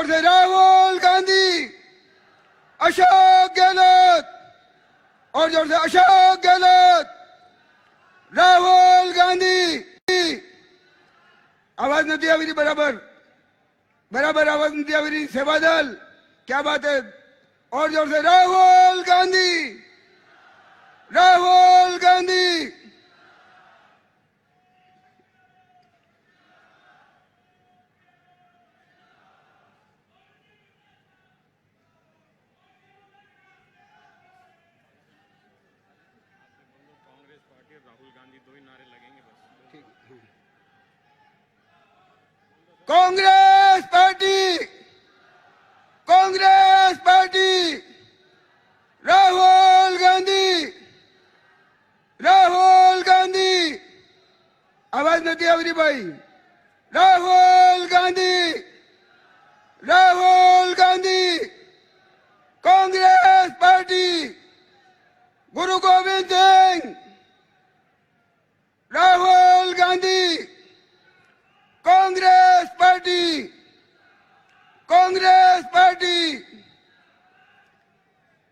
जोर से राहुल गांधी, अशोक गहलोत, और जोर से अशोक गहलोत, राहुल गांधी। आवाज नहीं आ रही, बराबर बराबर आवाज नहीं आ रही। सेवा दल, क्या बात है। और जोर से राहुल गांधी, राहुल गांधी। कांग्रेस पार्टी और राहुल गांधी दो ही नारे लगेंगे बस। Congress party, Congress party, Rahul Gandhi, Rahul Gandhi. आवाज नहीं आ रही भाई। Rahul Gandhi, Rahul Gandhi. Congress party, Guru Gobind Singh, Rahul Gandhi. Congress party, Congress party.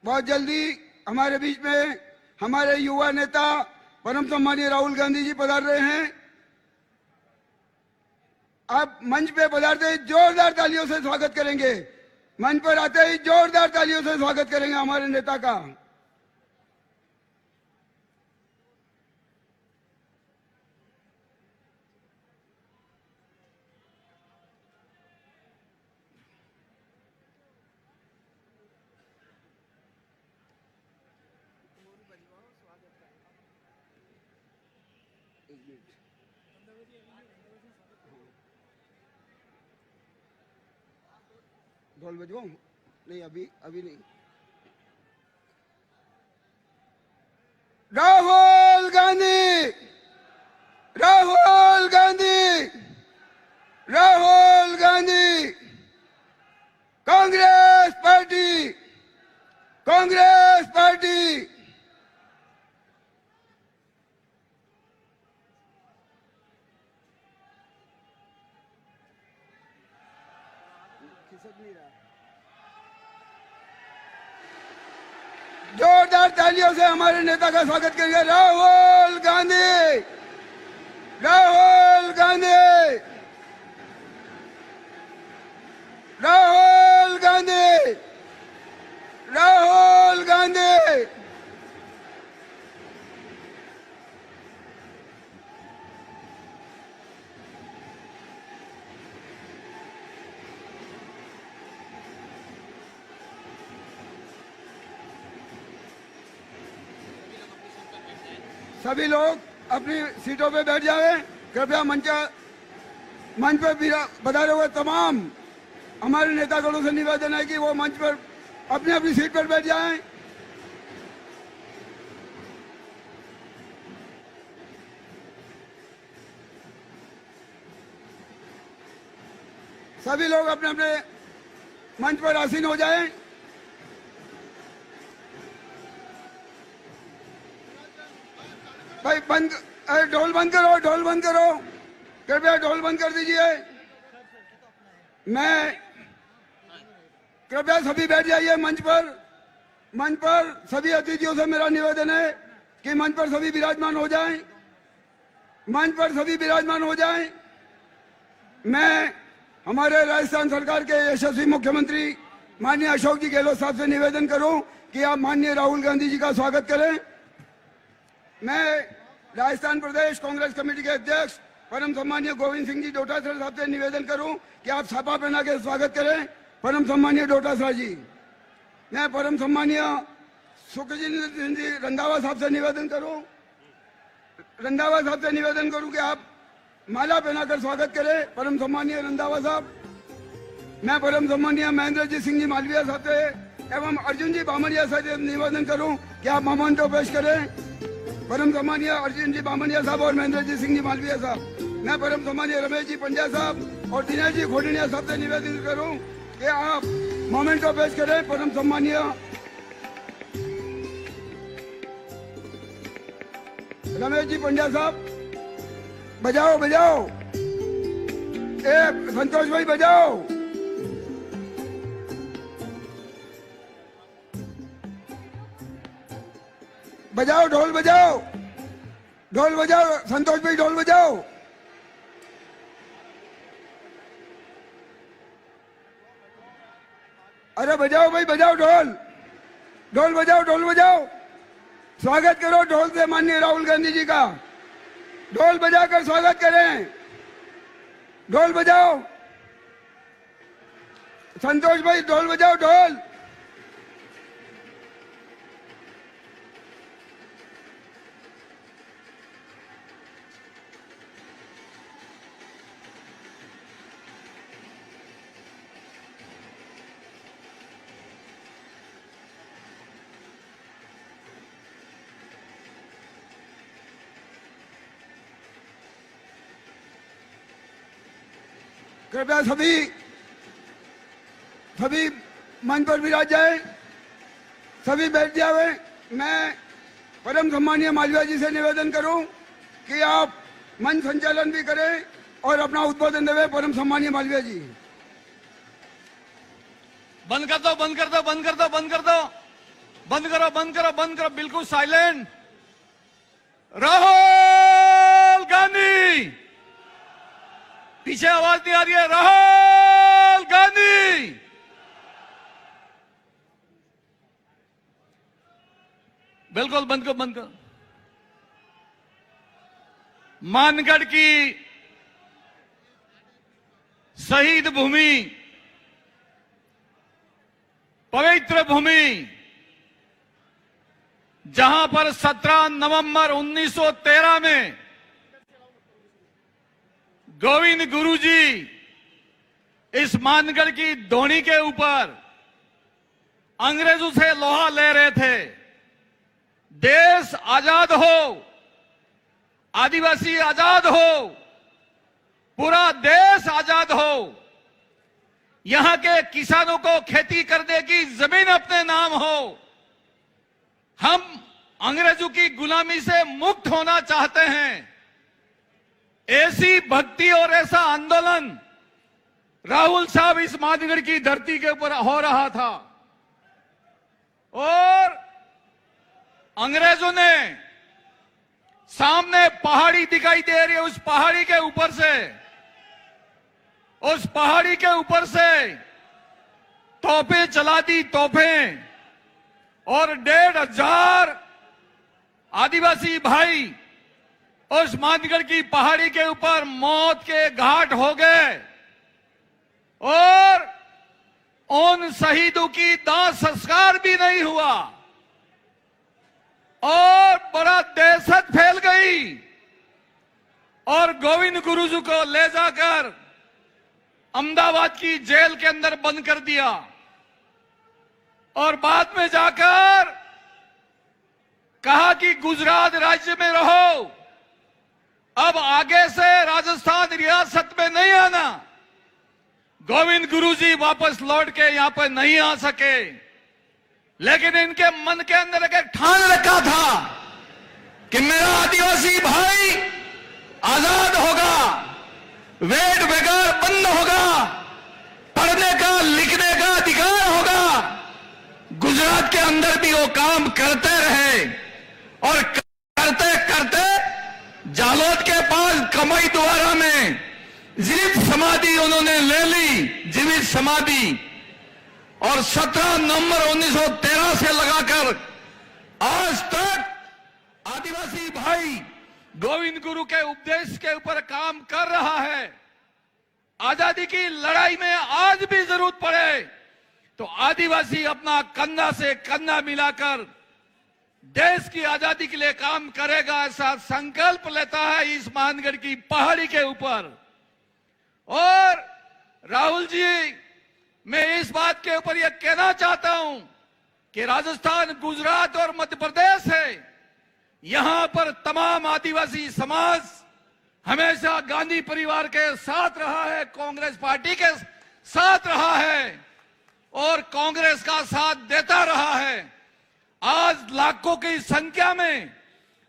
बहुत जल्दी हमारे बीच में हमारे युवा नेता परम सम्मानीय राहुल गांधी जी पधार रहे हैं। आप मंच पे पधारते ही जोरदार तालियों से स्वागत करेंगे। मंच पर आते ही जोरदार तालियों से स्वागत करेंगे हमारे नेता का। ढोल बजवाऊं? नहीं, अभी अभी नहीं। राहुल गांधी, राहुल गांधी, राहुल गांधी। Congress party, Congress party. जोरदार तालियों से हमारे नेता का स्वागत करिए। राहुल गांधी, राहुल गांधी, राहुल गांधी, राहुल गांधी। सभी लोग अपनी सीटों पे बैठ जाएं। कृपया मंच पर पधारे हुए तमाम हमारे नेतागणों से निवेदन है कि वो मंच पर अपनी अपनी सीट पर बैठ जाएं। सभी लोग अपने अपने मंच पर आसीन हो जाएं। भाई बंद, ढोल बंद करो, ढोल बंद करो, कृपया ढोल बंद कर दीजिए। मैं कृपया सभी बैठ जाइए मंच पर। मंच पर सभी अतिथियों से मेरा निवेदन है कि मंच पर सभी विराजमान हो जाएं। मंच पर सभी विराजमान हो जाएं। मैं हमारे राजस्थान सरकार के यशस्वी मुख्यमंत्री माननीय अशोक जी गहलोत साहब से निवेदन करूं कि आप माननीय राहुल गांधी जी का स्वागत करें। मैं राजस्थान प्रदेश कांग्रेस कमेटी के अध्यक्ष परम सम्मानीय गोविंद सिंह जी डोटासरा साहब से निवेदन करूं कि आप छापा पहना के स्वागत करें परम सम्मानीय डोटासरा जी। मैं परम सम्मानीय सुखजिंदर सिंह जी रंधावा साहब से निवेदन करूं कि आप माला पहनाकर स्वागत करें परम सम्मानीय रंधावा साहब। मैं परम सम्मानीय महेंद्रजीत सिंह जी मालवीय साहब से एवं अर्जुन जी बामणिया साहब से निवेदन करूं कि आप मोमेंटो पेश करें परम सम्मानीय अर्जुन जी बामणिया साहब और महेंद्रजीत सिंह जी मालवीय साहब। मैं परम सम्मानीय रमेश जी पंड्या साहब और दिनेश जी खोडनिया साहब से निवेदन करूं कि आप मोमेंटो पेश करें परम सम्मानीय रमेश जी पंड्या साहब। बजाओ बजाओ, ए संतोष भाई बजाओ। बजाओ, ढोल बजाओ, ढोल बजाओ, संतोष भाई ढोल बजाओ। अरे बजाओ भाई, बजाओ ढोल, ढोल बजाओ, ढोल बजाओ। स्वागत करो ढोल से माननीय राहुल गांधी जी का। ढोल बजाकर स्वागत करें, ढोल बजाओ। संतोष भाई ढोल बजाओ, ढोल। कृपया सभी मंच पर विराज जाए, सभी बैठ जाए। मैं परम सम्मानीय मालवीय जी से निवेदन करूं कि आप मंच संचालन भी करें और अपना उद्बोधन देवे। परम सम्मानीय मालवीय जी। बंद कर दो, बंद कर दो, बंद कर दो, बंद कर दो, बंद करो, बंद करो, बंद करो, बिल्कुल साइलेंट। राहुल गांधी, पीछे आवाज नहीं आ रही है। राहुल गांधी, बिल्कुल बंद करो, बंद करो। मानगढ़ की शहीद भूमि, पवित्र भूमि, जहां पर 17 नवंबर 1913 में गोविंद गुरुजी इस मानगढ़ की धोनी के ऊपर अंग्रेजों से लोहा ले रहे थे। देश आजाद हो, आदिवासी आजाद हो, पूरा देश आजाद हो, यहां के किसानों को खेती करने की जमीन अपने नाम हो, हम अंग्रेजों की गुलामी से मुक्त होना चाहते हैं। ऐसी भक्ति और ऐसा आंदोलन राहुल साहब इस मानगढ़ की धरती के ऊपर हो रहा था और अंग्रेजों ने सामने पहाड़ी दिखाई दे रही है, उस पहाड़ी के ऊपर से, उस पहाड़ी के ऊपर से तोपें चला दी, तोपें, और 1,500 आदिवासी भाई उस मानगढ़ की पहाड़ी के ऊपर मौत के घाट हो गए और उन शहीदों की दाह संस्कार भी नहीं हुआ और बड़ा दहशत फैल गई और गोविंद गुरुजी को ले जाकर अहमदाबाद की जेल के अंदर बंद कर दिया और बाद में जाकर कहा कि गुजरात राज्य में रहो, अब आगे से राजस्थान रियासत में नहीं आना। गोविंद गुरुजी वापस लौट के यहां पर नहीं आ सके, लेकिन इनके मन के अंदर एक ठान रखा था कि मेरा आदिवासी भाई आजाद होगा, वेट बेगार बंद होगा, पढ़ने का लिखने का अधिकार होगा। गुजरात के अंदर भी वो काम करते रहे और करते करते जालोद के पास कमाई द्वारा में जीवित समाधि उन्होंने ले ली, जीवित समाधि, और 17 नवंबर 1913 से लगाकर आज तक आदिवासी भाई गोविंद गुरु के उपदेश के ऊपर काम कर रहा है। आजादी की लड़ाई में आज भी जरूरत पड़े तो आदिवासी अपना कंधा से कंधा मिलाकर देश की आजादी के लिए काम करेगा, ऐसा संकल्प लेता है इस मानगढ़ की पहाड़ी के ऊपर। और राहुल जी, मैं इस बात के ऊपर यह कहना चाहता हूं कि राजस्थान, गुजरात और मध्य प्रदेश है, यहां पर तमाम आदिवासी समाज हमेशा गांधी परिवार के साथ रहा है, कांग्रेस पार्टी के साथ रहा है और कांग्रेस का साथ देता रहा है। आज लाखों की संख्या में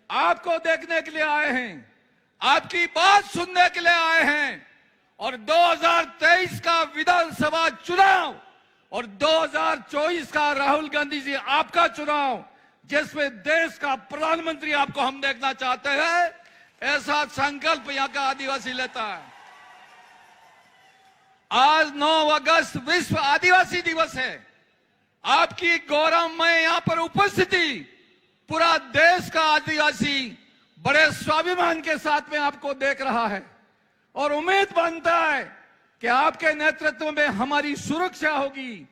आपको देखने के लिए आए हैं, आपकी बात सुनने के लिए आए हैं और 2023 का विधानसभा चुनाव और 2024 का राहुल गांधी जी आपका चुनाव जिसमें देश का प्रधानमंत्री आपको हम देखना चाहते हैं, ऐसा संकल्प यहां का आदिवासी लेता है। आज 9 अगस्त विश्व आदिवासी दिवस है। आपकी गौरवमय यहां पर उपस्थिति पूरा देश का आदिवासी बड़े स्वाभिमान के साथ में आपको देख रहा है और उम्मीद बनता है कि आपके नेतृत्व में हमारी सुरक्षा होगी,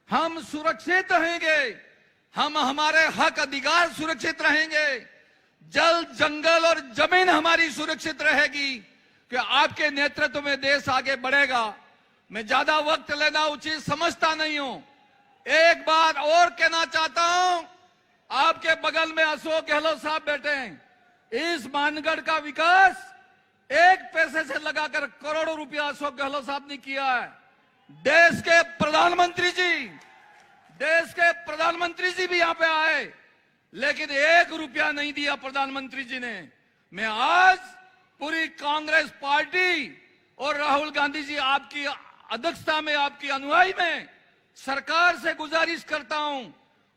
हम सुरक्षित रहेंगे, हम हमारे हक अधिकार सुरक्षित रहेंगे, जल जंगल और जमीन हमारी सुरक्षित रहेगी कि आपके नेतृत्व में देश आगे बढ़ेगा। मैं ज्यादा वक्त लेना उचित समझता नहीं हूं। एक बात और कहना चाहता हूं, आपके बगल में अशोक गहलोत साहब बैठे हैं। इस मानगढ़ का विकास एक पैसे से लगाकर करोड़ों रुपया अशोक गहलोत साहब ने किया है। देश के प्रधानमंत्री जी भी यहां पे आए, लेकिन 1 रुपया नहीं दिया प्रधानमंत्री जी ने। मैं आज पूरी कांग्रेस पार्टी और राहुल गांधी जी आपकी अध्यक्षता में, आपकी अनुयायी में सरकार से गुजारिश करता हूं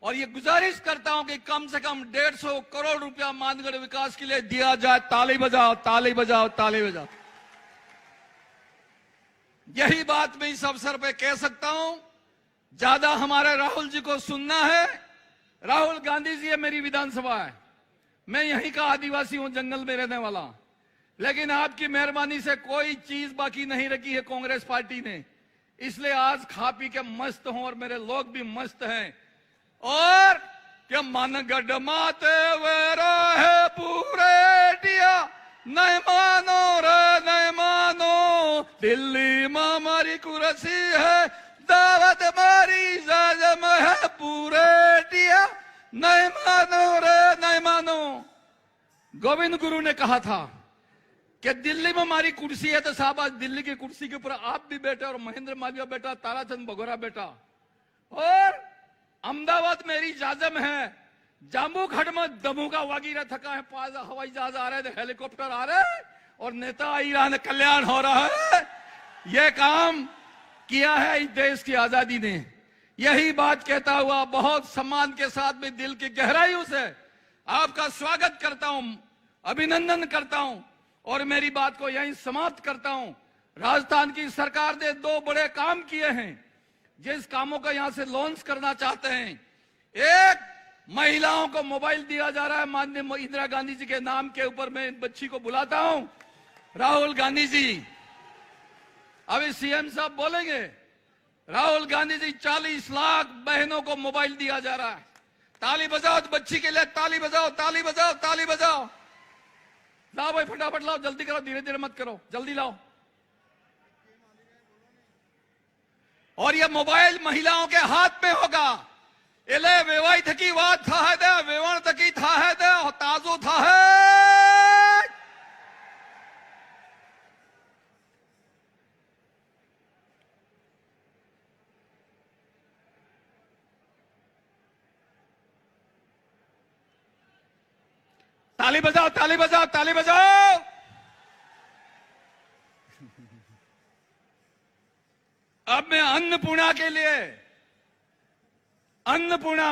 और ये गुजारिश करता हूं कि कम से कम 150 करोड़ रुपया मानगढ़ विकास के लिए दिया जाए। ताली बजाओ, ताली बजाओ, ताली बजाओ। यही बात मैं इस अवसर पे कह सकता हूं। ज्यादा हमारे राहुल जी को सुनना है। राहुल गांधी जी, ये मेरी विधानसभा है, मैं यहीं का आदिवासी हूं, जंगल में रहने वाला, लेकिन आपकी मेहरबानी से कोई चीज बाकी नहीं रखी है कांग्रेस पार्टी ने, इसलिए आज खा पी के मस्त हूं और मेरे लोग भी मस्त हैं। और क्या मानगढ़ माते वेरा है पूरे दिया, नहीं मानो रे नहीं मानो, दिल्ली में हमारी कुर्सी है, दावत मारी जाजम है पूरे दिया, नहीं मानो रे नहीं मानो। गोविंद गुरु ने कहा था कि दिल्ली में हमारी कुर्सी है, तो साहब आज दिल्ली की कुर्सी के ऊपर आप भी बैठे और महेंद्र मालवीय बैठा, ताराचंद बघोरा बैठा, और अहमदाबाद मेरी जाजम है, जाम्बू खड़ में दमू का वागीरा थका है, 5 हवाई जहाज आ रहे थे, हेलीकॉप्टर आ रहे हैं और नेता आई रहा, कल्याण हो रहा है। यह काम किया है इस देश की आजादी ने। यही बात कहता हुआ बहुत सम्मान के साथ में दिल की गहराइयों से आपका स्वागत करता हूं, अभिनंदन करता हूं और मेरी बात को यहीं समाप्त करता हूं। राजस्थान की सरकार ने 2 बड़े काम किए हैं जिस कामों का यहां से लॉन्च करना चाहते हैं। एक, महिलाओं को मोबाइल दिया जा रहा है माननीय इंदिरा गांधी जी के नाम के ऊपर। मैं इन बच्ची को बुलाता हूं, राहुल गांधी जी, अभी सीएम साहब बोलेंगे। राहुल गांधी जी, 40 लाख बहनों को मोबाइल दिया जा रहा है। ताली बजाओ बच्ची के लिए, ताली बजाओ, ताली बजाओ, ताली बजाओ। लाओ भाई, फटाफट लाओ, जल्दी करो, धीरे धीरे मत करो, जल्दी लाओ। और ये मोबाइल महिलाओं के हाथ में होगा। इले वेवाई थकी बात था है दे, वेवण तकी था है दे, ताजो था है। ताली बजाओ, ताली बजाओ, ताली बजाओ। अब मैं अन्नपूर्णा के लिए, अन्नपूर्णा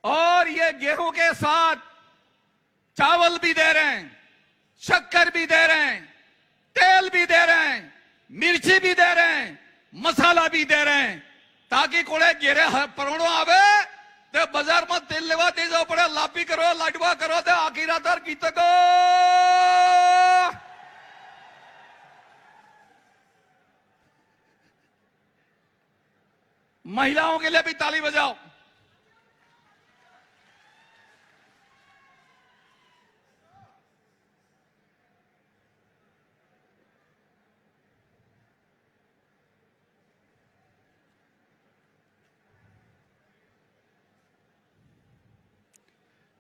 और ये गेहूं के साथ चावल भी दे रहे हैं, शक्कर भी दे रहे हैं, तेल भी दे रहे हैं, मिर्ची भी दे रहे हैं, मसाला भी दे रहे हैं, ताकि कोड़े गिरे परोड़ो आवे तो बाजार में तेल लेवा दे जाओ पड़े, लापी करो, लाडवा करो, तो आखिरातर गीत को महिलाओं के लिए भी ताली बजाओ।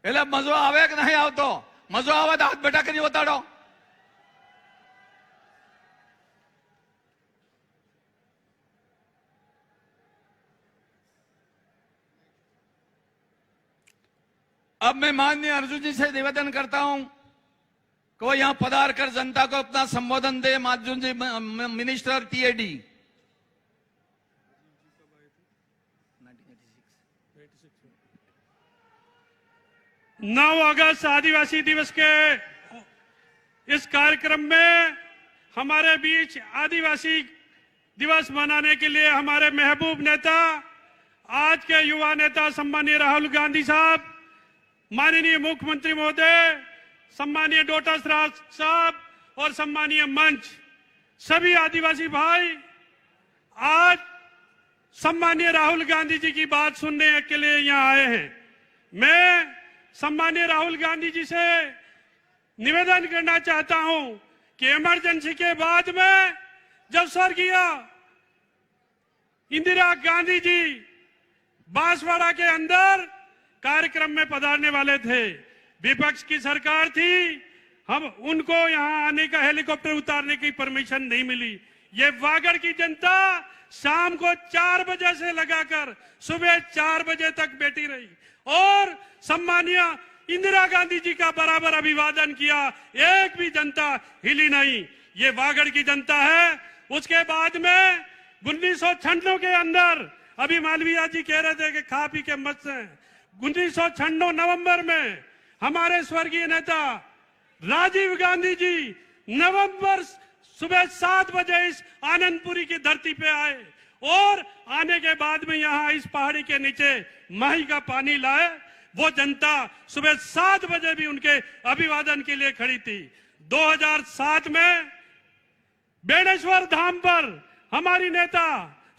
એટલે મજો આવે કે નહીં આવતો? મજો આવે તો હાથ બેઠા કરી બતાડો। अब मैं माननीय अर्जुन जी से निवेदन करता हूं कि वो यहां पधार कर जनता को अपना संबोधन दे। अर्जुन जी, मिनिस्टर टीएडी। 9 अगस्त आदिवासी दिवस के इस कार्यक्रम में हमारे बीच आदिवासी दिवस मनाने के लिए हमारे महबूब नेता, आज के युवा नेता सम्मानीय राहुल गांधी साहब, माननीय मुख्यमंत्री महोदय, सम्मानीय डोटासरा साहब और सम्मानीय मंच, सभी आदिवासी भाई आज सम्मानीय राहुल गांधी जी की बात सुनने के लिए यहाँ आए हैं। मैं सम्मानीय राहुल गांधी जी से निवेदन करना चाहता हूं कि इमरजेंसी के बाद में जब स्वर्गीय इंदिरा गांधी जी बांसवाड़ा के अंदर कार्यक्रम में पधारने वाले थे, विपक्ष की सरकार थी, हम उनको यहां आने का हेलीकॉप्टर उतारने की परमिशन नहीं मिली। ये वागड़ की जनता शाम को 4 बजे से लगाकर सुबह 4 बजे तक बैठी रही और सम्मानीय इंदिरा गांधी जी का बराबर अभिवादन किया, एक भी जनता हिली नहीं। ये वागड़ की जनता है। उसके बाद में 1996 के अंदर, अभी मालवीय जी कह रहे थे कि खा पी के मत से, 1996 नवंबर में हमारे स्वर्गीय नेता राजीव गांधी जी नवंबर सुबह 7 बजे इस आनंदपुरी की धरती पे आए और आने के बाद में यहाँ इस पहाड़ी के नीचे माही का पानी लाए। वो जनता सुबह 7 बजे भी उनके अभिवादन के लिए खड़ी थी। 2007 में बेणेश्वर धाम पर हमारी नेता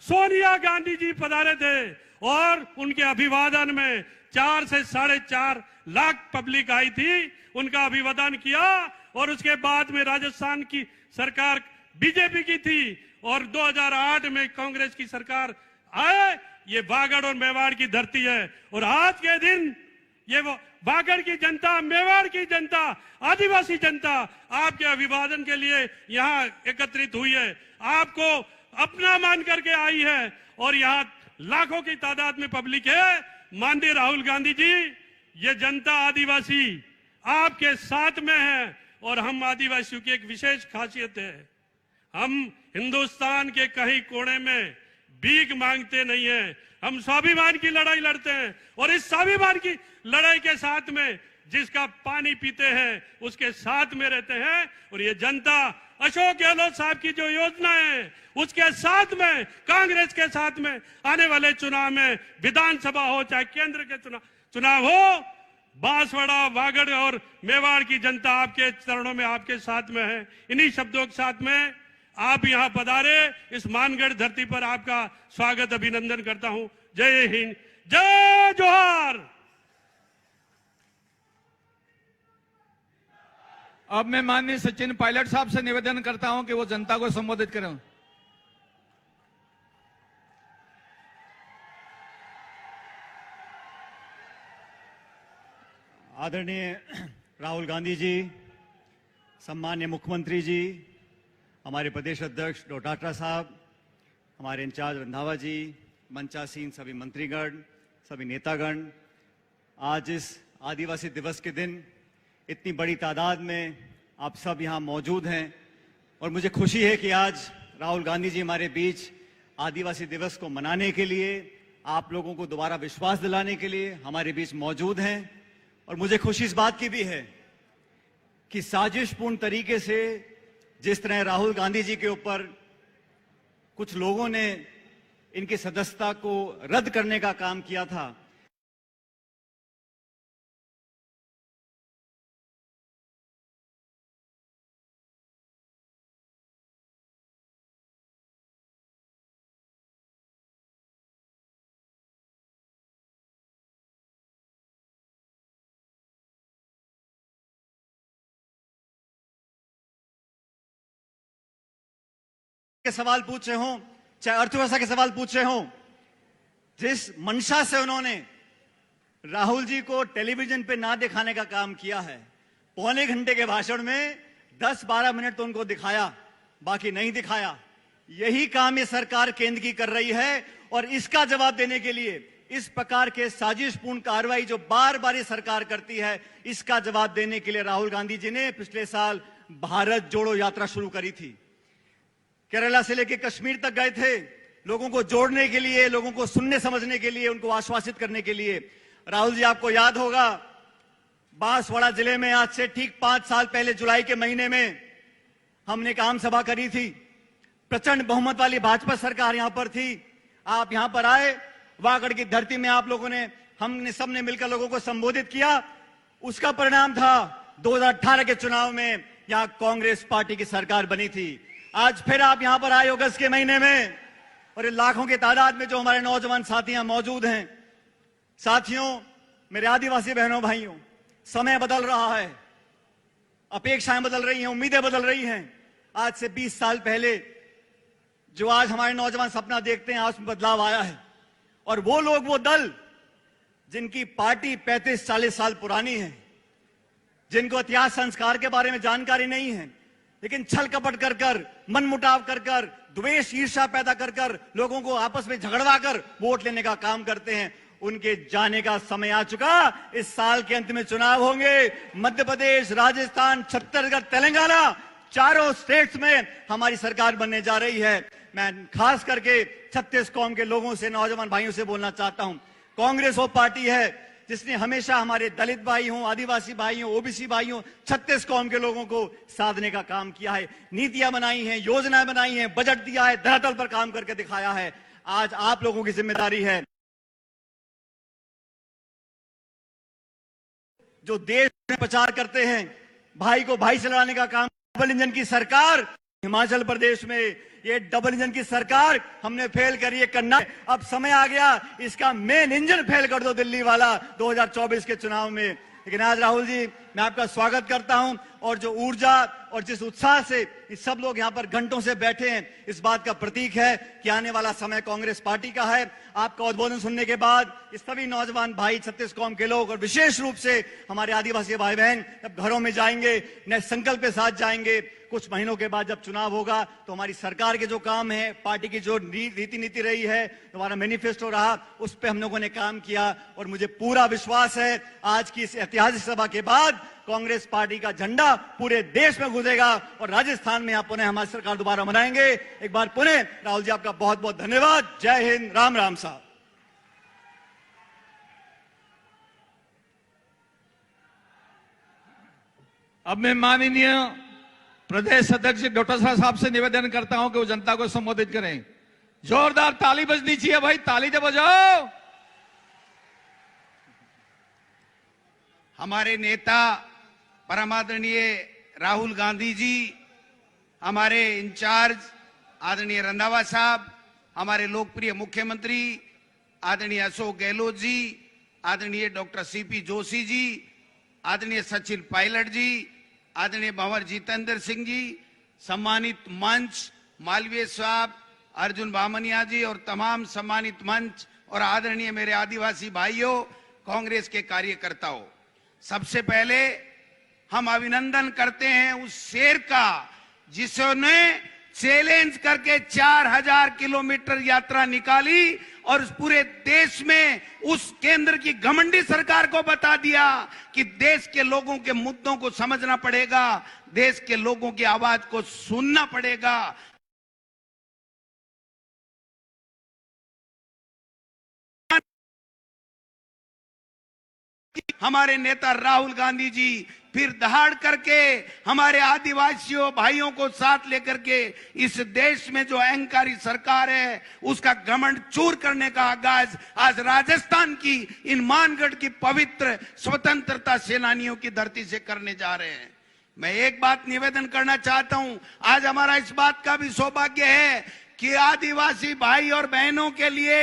सोनिया गांधी जी पधारे थे और उनके अभिवादन में 4 से 4.5 लाख पब्लिक आई थी, उनका अभिवादन किया। और उसके बाद में राजस्थान की सरकार बीजेपी की थी और 2008 में कांग्रेस की सरकार आए। ये वागड़ और मेवाड़ की धरती है और आज के दिन ये वागड़ की जनता, मेवाड़ की जनता, आदिवासी जनता आपके अभिवादन के लिए यहाँ एकत्रित हुई है, आपको अपना मान करके आई है और यहाँ लाखों की तादाद में पब्लिक है। माननीय राहुल गांधी जी, ये जनता आदिवासी आपके साथ में है और हम आदिवासियों की एक विशेष खासियत है, हम हिंदुस्तान के कहीं कोने में भीख मांगते नहीं है, हम स्वाभिमान की लड़ाई लड़ते हैं और इस स्वाभिमान की लड़ाई के साथ में जिसका पानी पीते हैं उसके साथ में रहते हैं। और ये जनता अशोक गहलोत साहब की जो योजना है उसके साथ में, कांग्रेस के साथ में आने वाले चुनाव में, विधानसभा हो चाहे केंद्र के चुनाव हो, बांसवाड़ा, वागड़ और मेवाड़ की जनता आपके चरणों में, आपके साथ में है। इन्हीं शब्दों के साथ में आप यहां पधारे, इस मानगढ़ धरती पर आपका स्वागत, अभिनंदन करता हूं। जय हिंद, जय जोहार। अब मैं माननीय सचिन पायलट साहब से निवेदन करता हूं कि वो जनता को संबोधित करें। आदरणीय राहुल गांधी जी, सम्मान्य मुख्यमंत्री जी, हमारे प्रदेश अध्यक्ष डोटासरा साहब, हमारे इंचार्ज रंधावा जी, मंचासीन सभी मंत्रीगण, सभी नेतागण, आज इस आदिवासी दिवस के दिन इतनी बड़ी तादाद में आप सब यहाँ मौजूद हैं और मुझे खुशी है कि आज राहुल गांधी जी हमारे बीच आदिवासी दिवस को मनाने के लिए, आप लोगों को दोबारा विश्वास दिलाने के लिए हमारे बीच मौजूद हैं। और मुझे खुशी इस बात की भी है कि साजिशपूर्ण तरीके से जिस तरह राहुल गांधी जी के ऊपर कुछ लोगों ने इनकी सदस्यता को रद्द करने का काम किया था, के सवाल पूछे हों, चाहे अर्थव्यवस्था के सवाल पूछे हों, जिस मंशा से उन्होंने राहुल जी को टेलीविजन पे ना दिखाने का काम किया है, पौने घंटे के भाषण में 10-12 मिनट तो उनको दिखाया, बाकी नहीं दिखाया। यही काम ये सरकार केंद्र की कर रही है और इसका जवाब देने के लिए इस प्रकार के साजिशपूर्ण कार्रवाई जो बार बार ये सरकार करती है, इसका जवाब देने के लिए राहुल गांधी जी ने पिछले साल भारत जोड़ो यात्रा शुरू करी थी। केरला से लेकर कश्मीर तक गए थे, लोगों को जोड़ने के लिए, लोगों को सुनने समझने के लिए, उनको आश्वासित करने के लिए। राहुल जी, आपको याद होगा बांसवाड़ा जिले में आज से ठीक 5 साल पहले जुलाई के महीने में हमने एक आम सभा करी थी। प्रचंड बहुमत वाली भाजपा सरकार यहां पर थी। आप यहां पर आए, वागड़ की धरती में आप लोगों ने, हमने सबने मिलकर लोगों को संबोधित किया। उसका परिणाम था 2018 के चुनाव में यहां कांग्रेस पार्टी की सरकार बनी थी। आज फिर आप यहां पर आए अगस्त के महीने में, और लाखों की तादाद में जो हमारे नौजवान साथी यहां मौजूद हैं। साथियों, मेरे आदिवासी बहनों भाइयों, समय बदल रहा है, अपेक्षाएं बदल रही हैं, उम्मीदें बदल रही हैं। आज से 20 साल पहले जो आज हमारे नौजवान सपना देखते हैं, आज में बदलाव आया है। और वो लोग, वो दल जिनकी पार्टी 35-40 साल पुरानी है, जिनको इतिहास संस्कार के बारे में जानकारी नहीं है, लेकिन छल कपट कर कर, मनमुटाव कर कर, द्वेष ईर्ष्या पैदा कर कर, लोगों को आपस में झगड़वा कर वोट लेने का काम करते हैं, उनके जाने का समय आ चुका। इस साल के अंत में चुनाव होंगे। मध्य प्रदेश, राजस्थान, छत्तीसगढ़, तेलंगाना, चारों स्टेट्स में हमारी सरकार बनने जा रही है। मैं खास करके 36 कौम के लोगों से, नौजवान भाइयों से बोलना चाहता हूं, कांग्रेस वो पार्टी है जिसने हमेशा हमारे दलित भाई हों, आदिवासी भाई हों, ओबीसी भाई हों, 36 कौम के लोगों को साधने का काम किया है। नीतियां बनाई हैं, योजनाएं बनाई हैं, बजट दिया है, धरातल पर काम करके दिखाया है। आज आप लोगों की जिम्मेदारी है, जो देश में प्रचार करते हैं, भाई को भाई से लड़ाने का काम। डबल इंजन की सरकार हिमाचल प्रदेश में, ये डबल इंजन की सरकार हमने फेल करी है, करना। अब समय आ गया, इसका मेन इंजन फेल कर दो, दिल्ली वाला, 2024 के चुनाव में। लेकिन आज राहुल जी, मैं आपका स्वागत करता हूं, और जो ऊर्जा और जिस उत्साह से ये सब लोग यहां पर घंटों से बैठे हैं, इस बात का प्रतीक है कि आने वाला समय कांग्रेस पार्टी का है। आपका उद्बोधन सुनने के बाद ये सभी नौजवान भाई, 36 कौम के लोग, और विशेष रूप से हमारे आदिवासी भाई बहन जब घरों में जाएंगे, नए संकल्प के साथ जाएंगे। कुछ महीनों के बाद जब चुनाव होगा तो हमारी सरकार के जो काम है, पार्टी की जो रीति नीति रही है, हमारा मैनिफेस्टो रहा, उस पर हम लोगों ने काम किया। और मुझे पूरा विश्वास है आज की इस ऐतिहासिक सभा के बाद कांग्रेस पार्टी का झंडा पूरे देश में गूंजेगा, और राजस्थान में पुनः हमारी सरकार दोबारा बनाएंगे। एक बार पुनः राहुल जी, आपका बहुत बहुत धन्यवाद। जय हिंद, राम राम साहब। अब मैं माननीय प्रदेश अध्यक्ष डॉक्टर साहब से निवेदन करता हूं कि वो जनता को संबोधित करें। जोरदार ताली बजनी चाहिए भाई, ताली तो बजाओ। हमारे नेता परमादरणीय राहुल गांधी जी, हमारे इंचार्ज आदरणीय रंधावा साहब, हमारे लोकप्रिय मुख्यमंत्री आदरणीय अशोक गहलोत जी, आदरणीय डॉक्टर सीपी जोशी जी, आदरणीय सचिन पायलट जी, आदरणीय भंवर जितेंद्र सिंह जी, सम्मानित मंच मालवीय साहब, अर्जुन बामनिया जी, और तमाम सम्मानित मंच और आदरणीय मेरे आदिवासी भाइयों, कांग्रेस के कार्यकर्ताओं, सबसे पहले हम अभिनंदन करते हैं उस शेर का जिसने चैलेंज करके 4000 किलोमीटर यात्रा निकाली और उस पूरे देश में उस केंद्र की घमंडी सरकार को बता दिया कि देश के लोगों के मुद्दों को समझना पड़ेगा, देश के लोगों की आवाज को सुनना पड़ेगा। हमारे नेता राहुल गांधी जी फिर दहाड़ करके हमारे आदिवासियों भाइयों को साथ लेकर के इस देश में जो अहंकारी सरकार है उसका घमंड चूर करने का आगाज आज राजस्थान की इन मानगढ़ की पवित्र स्वतंत्रता सेनानियों की धरती से करने जा रहे हैं। मैं एक बात निवेदन करना चाहता हूं, आज हमारा इस बात का भी सौभाग्य है कि आदिवासी भाई और बहनों के लिए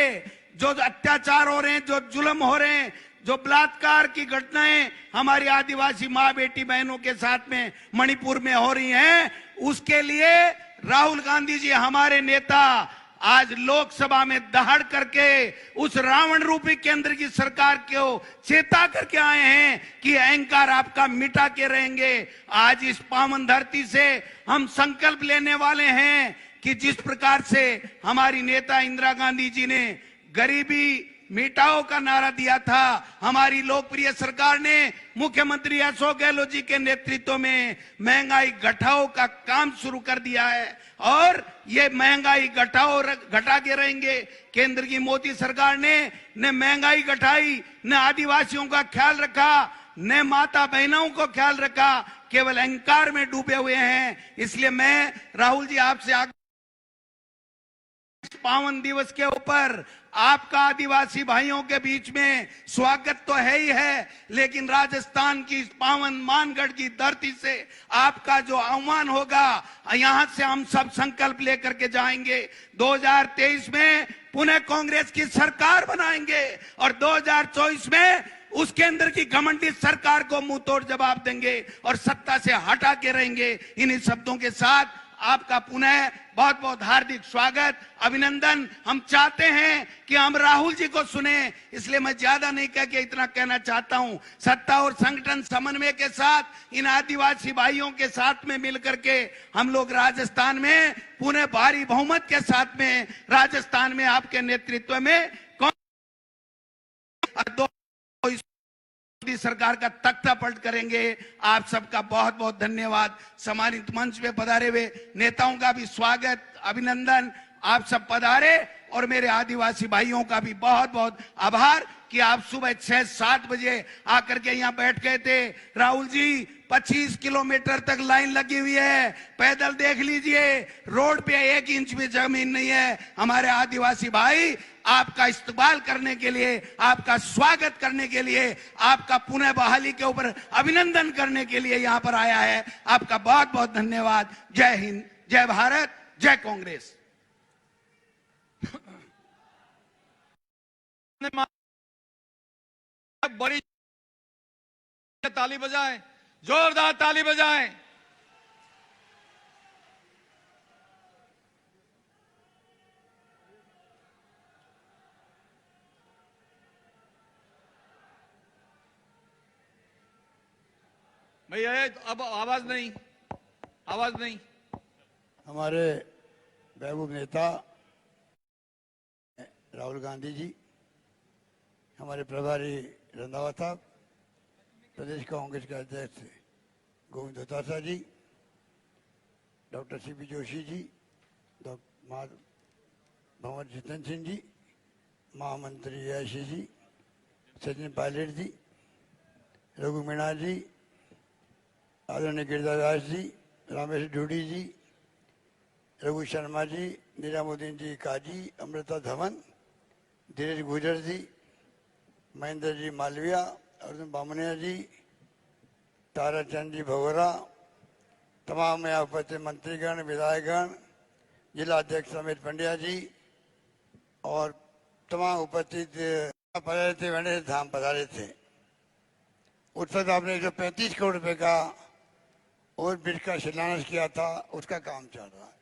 जो अत्याचार हो रहे हैं, जो जुल्म हो रहे हैं, जो बलात्कार की घटनाएं हमारी आदिवासी मां बेटी बहनों के साथ में मणिपुर में हो रही हैं, उसके लिए राहुल गांधी जी हमारे नेता आज लोकसभा में दहाड़ करके उस रावण रूपी केंद्र की सरकार को चेता करके आए हैं कि अहंकार आपका मिटा के रहेंगे। आज इस पावन धरती से हम संकल्प लेने वाले हैं कि जिस प्रकार से हमारी नेता इंदिरा गांधी जी ने गरीबी मिटाओ का नारा दिया था, हमारी लोकप्रिय सरकार ने मुख्यमंत्री अशोक गहलोत जी के नेतृत्व में महंगाई घटाओ का काम शुरू कर दिया है और ये महंगाई घटा के रहेंगे। केंद्र की मोदी सरकार ने न महंगाई घटाई, न आदिवासियों का ख्याल रखा, न माता बहनों को ख्याल रखा, केवल अहंकार में डूबे हुए हैं। इसलिए मैं राहुल जी आपसे पावन दिवस के ऊपर आपका आदिवासी भाइयों के बीच में स्वागत तो है ही है, लेकिन राजस्थान की इस पावन मानगढ़ की धरती से आपका जो आह्वान होगा, यहां से हम सब संकल्प लेकर के जाएंगे। 2023 में पुनः कांग्रेस की सरकार बनाएंगे और 2024 में उसके अंदर की घमंडी सरकार को मुंह तोड़ जवाब देंगे और सत्ता से हटा के रहेंगे। इन्हीं शब्दों के साथ आपका पुनः बहुत बहुत हार्दिक स्वागत, अभिनंदन। हम चाहते हैं कि हम राहुल जी को सुने, इसलिए मैं ज्यादा नहीं कह के इतना कहना चाहता हूं। सत्ता और संगठन समन्वय के साथ इन आदिवासी भाइयों के साथ में मिलकर के हम लोग राजस्थान में पुनः भारी बहुमत के साथ में राजस्थान में आपके नेतृत्व में सरकार का तख्ता पलट करेंगे। आप सबका बहुत बहुत धन्यवाद। सम्मानित मंच पे पधारे हुए नेताओं का भी स्वागत, अभिनंदन। आप सब पधारे और मेरे आदिवासी भाइयों का भी बहुत बहुत आभार कि आप सुबह 6-7 बजे आकर के यहाँ बैठ गए थे। राहुल जी 25 किलोमीटर तक लाइन लगी हुई है, पैदल देख लीजिए, रोड पे 1 इंच भी जमीन नहीं है। हमारे आदिवासी भाई आपका इस्तकबाल करने के लिए, आपका स्वागत करने के लिए, आपका पुनः बहाली के ऊपर अभिनंदन करने के लिए यहाँ पर आया है। आपका बहुत बहुत धन्यवाद। जय हिंद, जय भारत, जय कांग्रेस। बड़ी ताली बजाएं, जोरदार ताली बजाएं। भैया अब आवाज नहीं। हमारे महबूब नेता राहुल गांधी जी, हमारे प्रभारी रंधावा साहब, प्रदेश कांग्रेस के अध्यक्ष गोविंद दोतात्रा जी, doctor CP Joshi ji, doctor भंवर जितेंद्र सिंह जी, महामंत्री आशीष जी, सचिन पायलट जी, रघु मीणा जी, आदरणीय गिरिजाव्यास जी, रामेश ढूडी जी, रघु शर्मा जी, निजामुद्दीन जी काजी, अमृता धवन, धीरज गुजर जी, महेंद्र जी मालविया, अर्जुन बामनिया जी, ताराचंद जी भगोरा, तमाम यहाँ उपस्थित मंत्रीगण, विधायकगण, जिला अध्यक्ष अमित पंड्या जी और तमाम उपस्थित पधारे थे, वेंकटेश्वर धाम पधारे थे। उस वक्त आपने 135 करोड़ रुपए का और ब्रिज का शिलान्यास किया था, उसका काम चल रहा है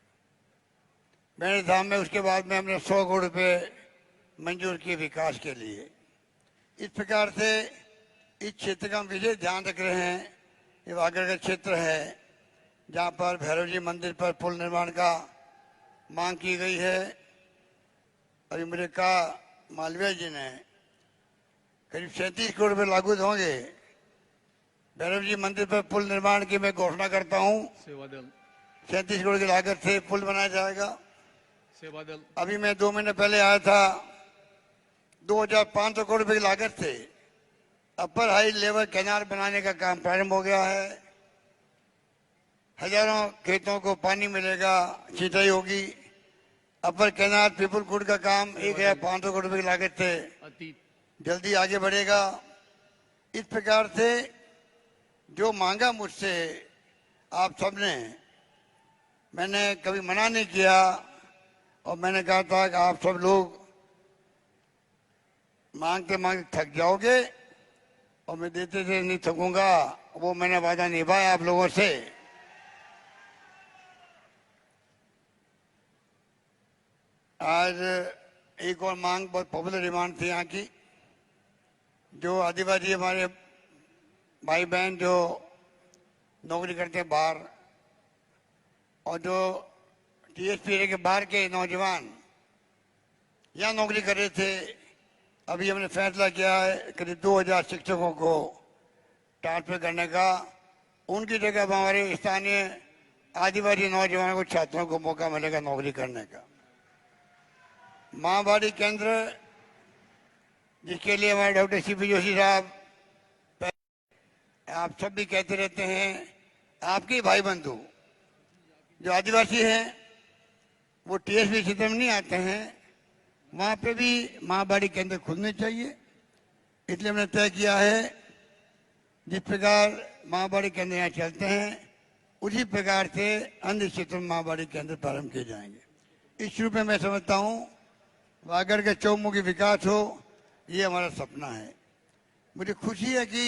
वेंकटेश्वर धाम में। उसके बाद में हमने 100 करोड़ रुपए मंजूर किए विकास के लिए। इस प्रकार से इस क्षेत्र का हम विशेष ध्यान रख रहे हैं। ये वागड़ का क्षेत्र है जहाँ पर भैरव जी मंदिर पर पुल निर्माण का मांग की गई है और अमेरिका मालविया जी ने करीब 37 करोड़ रुपए लागू होंगे। भैरव जी मंदिर पर पुल निर्माण की मैं घोषणा करता हूँ। 37 करोड़ की लागत से पुल बनाया जाएगा। अभी मैं 2 महीने पहले आया था, 2500 करोड़ रुपए की लागत से अपर हाई लेवल कैनाल बनाने का काम प्रारंभ हो गया है। हजारों खेतों को पानी मिलेगा, सिंचाई होगी। अपर कैनाल पीपलकुट का काम 1500 करोड़ रुपए की लागत से जल्दी आगे बढ़ेगा। इस प्रकार से जो मांगा मुझसे आप सबने, मैंने कभी मना नहीं किया और मैंने कहा था कि आप सब लोग मांगते मांगते थक जाओगे और मैं देते देते नहीं थकूंगा। वो मैंने वादा निभाया आप लोगों से। आज एक और मांग, बहुत पॉपुलर डिमांड थी यहाँ की, जो आदिवासी हमारे भाई बहन जो नौकरी करते हैं बाहर और जो टीएसपी के बाहर के नौजवान यहाँ नौकरी कर रहे थे, अभी हमने फैसला किया है करीब 2000 शिक्षकों को ट्रांसफर करने का। उनकी जगह हमारे स्थानीय आदिवासी नौजवानों को, छात्रों को मौका मिलेगा नौकरी करने का। माँवाड़ी केंद्र जिसके लिए हमारे डॉक्टर सीपी जोशी साहब आप सब भी कहते रहते हैं, आपके भाई बंधु जो आदिवासी हैं वो टीएसपी क्षेत्र में नहीं आते हैं, वहां पे भी महाबाड़ी केंद्र खुलने चाहिए। इसलिए हमने तय किया है जिस प्रकार महाबाड़ी केंद्र यहाँ चलते हैं उसी प्रकार से अन्य क्षेत्रों में महाबाड़ी केंद्र प्रारंभ किए जाएंगे। इस रूप में मैं समझता हूँ वागड़ के चौमुखी विकास हो, ये हमारा सपना है। मुझे खुशी है कि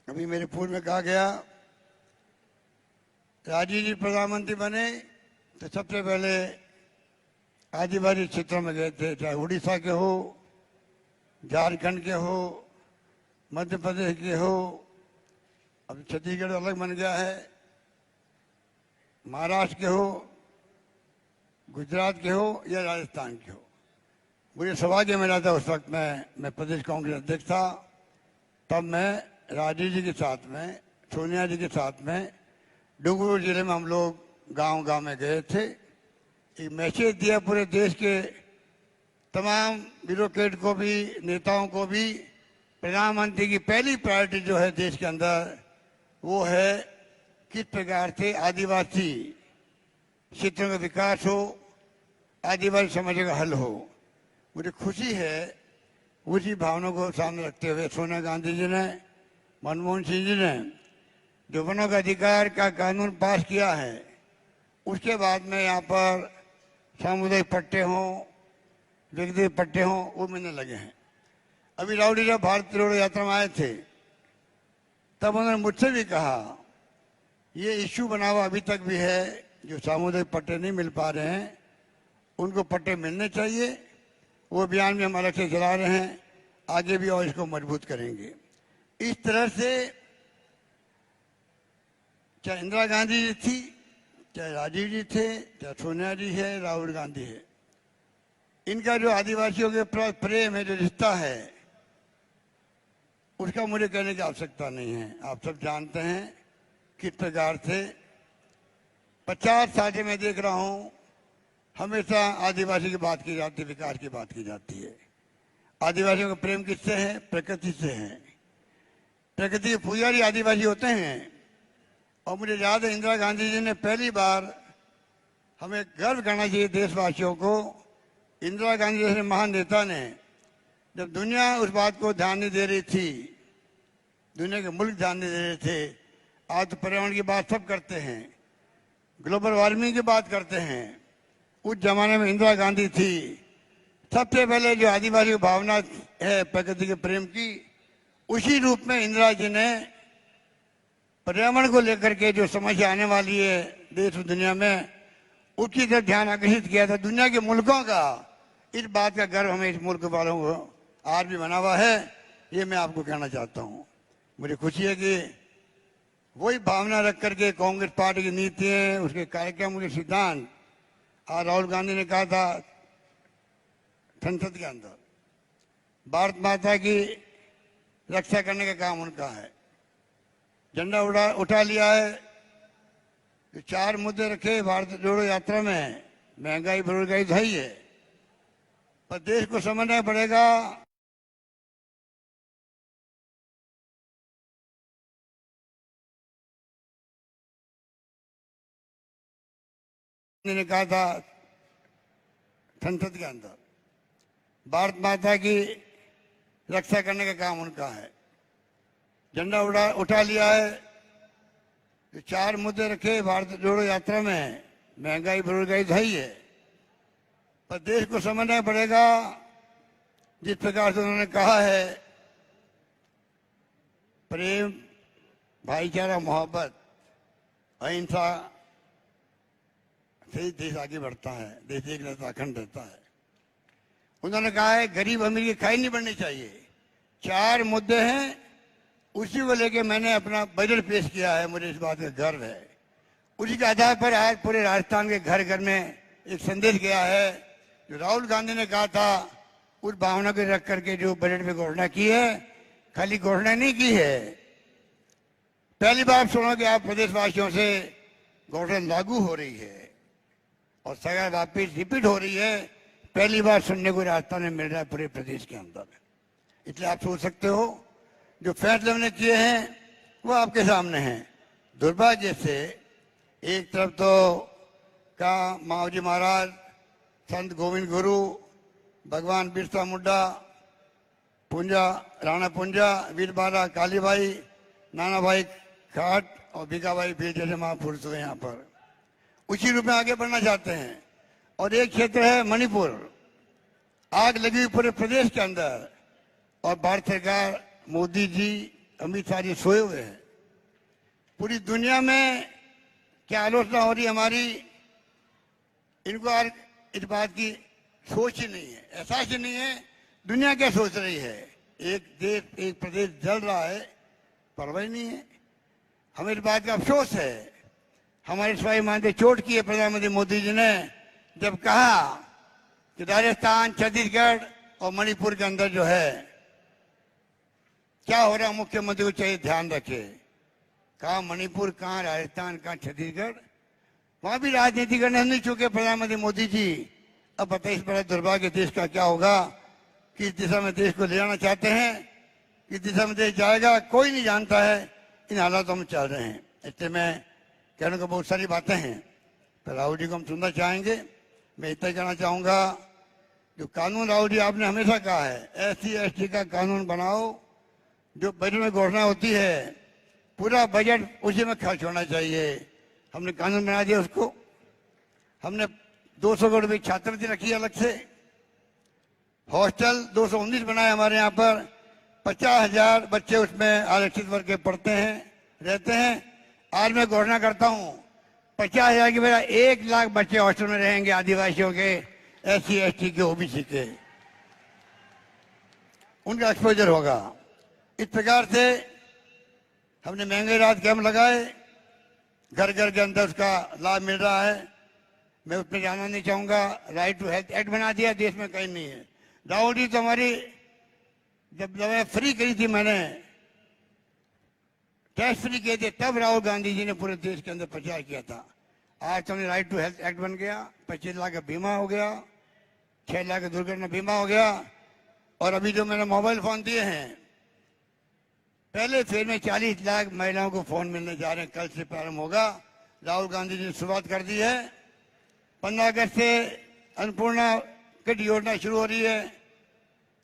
अभी मेरे पूर्व में कहा गया राजीव जी प्रधानमंत्री बने तो सबसे पहले आदिवासी क्षेत्रों में गए थे, चाहे उड़ीसा के हो, झारखंड के हो, मध्य प्रदेश के हो, अब छत्तीसगढ़ अलग बन गया है, महाराष्ट्र के हो, गुजरात के हो या राजस्थान के हो। मुझे सौभाग्य मिला था उस वक्त मैं प्रदेश कांग्रेस अध्यक्ष था, तब मैं राजीव जी के साथ में, सोनिया जी के साथ में डूंगरपुर जिले में हम लोग गांव-गांव में गए थे। एक मैसेज दिया पूरे देश के तमाम ब्यूरोक्रेट को भी, नेताओं को भी, प्रधानमंत्री की पहली प्रायोरिटी जो है देश के अंदर वो है किस प्रकार से आदिवासी क्षेत्रों का विकास हो, आदिवासी समस्या का हल हो। मुझे खुशी है उसी भावना को सामने रखते हुए सोनिया गांधी जी ने, मनमोहन सिंह जी ने जो वनों का अधिकार का कानून पास किया है, उसके बाद में यहाँ पर सामुदायिक पट्टे हों, व्यक्तिगत पट्टे हों, वो मिलने लगे हैं। अभी राहुल जी जब भारत जोड़ो यात्रा में आए थे तब उन्होंने मुझसे भी कहा ये इश्यू बना हुआ अभी तक भी है, जो सामुदायिक पट्टे नहीं मिल पा रहे हैं उनको पट्टे मिलने चाहिए। वो अभियान भी हम अलग से चला रहे हैं, आगे भी और इसको मजबूत करेंगे। इस तरह से चाहे इंदिरा गांधी जी थी, चाहे राजीव जी थे, चाहे सोनिया जी है, राहुल गांधी है, इनका जो आदिवासियों के प्रति प्रेम है, जो रिश्ता है, उसका मुझे कहने की आवश्यकता नहीं है। आप सब जानते हैं किस प्रकार से 50 साल से मैं देख रहा हूं हमेशा आदिवासी की बात की जाती है, विकास की बात की जाती है। आदिवासियों का प्रेम किससे है? प्रकृति से है। प्रकृति के पुजारी आदिवासी होते हैं। और मुझे याद है इंदिरा गांधी जी ने पहली बार, हमें गर्व करना चाहिए देशवासियों को, इंदिरा गांधी जैसे महान नेता ने, जब दुनिया उस बात को ध्यान नहीं दे रही थी, दुनिया के मुल्क ध्यान नहीं दे रहे थे, आज तो पर्यावरण की बात सब करते हैं, ग्लोबल वार्मिंग की बात करते हैं, उस जमाने में इंदिरा गांधी थी। सबसे पहले जो आदिवासी भावना है प्रकृति के प्रेम की, उसी रूप में इंदिरा जी ने पर्यावरण को लेकर के जो समस्या आने वाली है देश और दुनिया में, उसकी तरफ ध्यान आकर्षित किया था। दुनिया के मुल्कों का इस बात का गर्व हमें इस मुल्क वालों को आज भी बना हुआ है, ये मैं आपको कहना चाहता हूँ। मुझे खुशी है कि वही भावना रख करके कांग्रेस पार्टी की नीतियां, उसके कार्यक्रम, उसके सिद्धांत आज राहुल गांधी ने कहा था संसद के अंदर, भारत माता की रक्षा करने का काम उनका है। झंडा उठा लिया है, तो 4 मुद्दे रखे भारत जोड़ो यात्रा में। महंगाई, बेरोजगारी तो है ही है, पर देश को समझना पड़ेगा ने कहा था संसद के अंदर, भारत माता की रक्षा करने का काम उनका है। झंडा उठा लिया है, तो 4 मुद्दे रखे भारत जोड़ो यात्रा में। महंगाई, बेरोजगारी तो है ही है, पर देश को समझना पड़ेगा जिस प्रकार से उन्होंने कहा है, प्रेम, भाईचारा, मोहब्बत, अहिंसा से देश आगे बढ़ता है, देश एक रहता, अखंड रहता है। उन्होंने कहा है गरीब अमीर की खाई नहीं बढ़नी चाहिए। 4 मुद्दे हैं, उसी को लेके मैंने अपना बजट पेश किया है। मुझे इस बात का गर्व है। उसी के आधार पर आज पूरे राजस्थान के घर घर में एक संदेश गया है, जो राहुल गांधी ने कहा था, उस भावना को रख करके जो बजट में घोषणा की है, खाली घोषणा नहीं की है, पहली बार सुनोगे आप प्रदेशवासियों से घोषणा लागू हो रही है और सगा वापिस रिपीट हो रही है। पहली बार सुनने को राजस्थान में मिल रहा है पूरे प्रदेश के अंदर। इसलिए आप सोच सकते हो जो फैसले हमने किए हैं वो आपके सामने हैं। दुर्भाग्य से एक तरफ तो का माओजी महाराज, संत गोविंद गुरु, भगवान बिरसा मुंडा, पुंजा राणा पुंजा, वीरबाला कालीबाई, नाना भाई खाट और भिकाबाई भील जैसे महापुरुष हुए यहाँ पर, उसी रूप में आगे बढ़ना चाहते हैं। और एक क्षेत्र है मणिपुर, आग लगी हुई पूरे प्रदेश के अंदर, और भारत सरकार, मोदी जी, अमित शाह जी सोए हुए हैं। पूरी दुनिया में क्या आलोचना हो रही है हमारी, इनको आज इस बात की सोच ही नहीं है, एहसास ही नहीं है दुनिया क्या सोच रही है। एक देश, एक प्रदेश जल रहा है, परवाह नहीं है। हमें इस बात का अफसोस है, हमारे स्वाभिमान मानते चोट की है प्रधानमंत्री मोदी जी ने जब कहा कि राजस्थान, छत्तीसगढ़ और मणिपुर के अंदर जो है क्या हो रहा है, मुख्यमंत्री को चाहिए ध्यान रखे। कहा मणिपुर, कहाँ राजस्थान, कहाँ छत्तीसगढ़, वहां भी राजनीति करने नहीं चुके प्रधानमंत्री मोदी जी। अब बताइए इस बड़ा दुर्भाग्य देश का क्या होगा, किस दिशा में देश को ले जाना चाहते हैं, किस दिशा में देश जाएगा कोई नहीं जानता है। इन हालातों में चल रहे हैं। इसलिए मैं कहने को बहुत सारी बातें हैं, पर राहुल जी को हम सुनना चाहेंगे। मैं इतना कहना चाहूंगा, जो कानून राहुल जी आपने हमेशा कहा है, SC/ST का कानून बनाओ, जो बजट में घोषणा होती है पूरा बजट उसी में खर्च होना चाहिए। हमने कानून बना दिया उसको। हमने 200 करोड़ रुपये छात्रवृत्ति रखी अलग से, हॉस्टल 219 बनाए हमारे यहाँ पर, 50,000 बच्चे उसमें आरक्षित वर्ग के पढ़ते हैं, रहते हैं। आज मैं घोषणा करता हूँ 50,000 की बजाय 1 लाख बच्चे हॉस्टल में रहेंगे, आदिवासियों के, SC/ST के, OBC के, उनका एक्सपोजर होगा। इस प्रकार से हमने महंगाई राहत कैंप लगाए, घर घर के अंदर उसका लाभ मिल रहा है। मैं उसमें जाना नहीं चाहूंगा। राइट टू हेल्थ एक्ट बना दिया, देश में कहीं नहीं है। राहुल जी तो हमारी जब दवाएं फ्री करी थी, मैंने टेस्ट फ्री किए थे, तब राहुल गांधी जी ने पूरे देश के अंदर प्रचार किया था। आज तो राइट टू हेल्थ एक्ट बन गया, 25 लाख का बीमा हो गया, 6 लाख का दुर्घटना बीमा हो गया। और अभी जो मैंने मोबाइल फोन दिए हैं, पहले फेज में 40 लाख महिलाओं को फोन मिलने जा रहे हैं, कल से प्रारंभ होगा। राहुल गांधी जी ने शुरुआत कर दी है। 15 अगस्त से अन्नपूर्णा किट योजना शुरू हो रही है,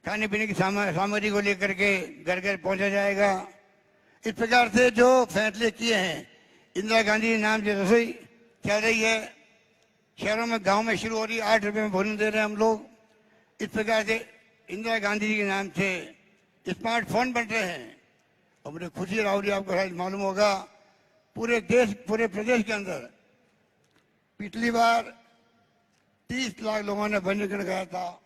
खाने पीने की सामग्री को लेकर के घर घर पहुंचा जाएगा। इस प्रकार से जो फैसले किए हैं, इंदिरा गांधी के नाम से रसोई चल रही है, शहरों में, गांव में शुरू हो रही है, 8 रुपए में भोजन दे रहे हैं हम लोग। इस प्रकार से इंदिरा गांधी जी के नाम से स्मार्टफोन बन रहे हैं। और मुझे खुशी, राहुल जी आपको शायद मालूम होगा, पूरे देश, पूरे प्रदेश के अंदर पिछली बार 30 लाख लोगों ने पंजीकरण कराया था।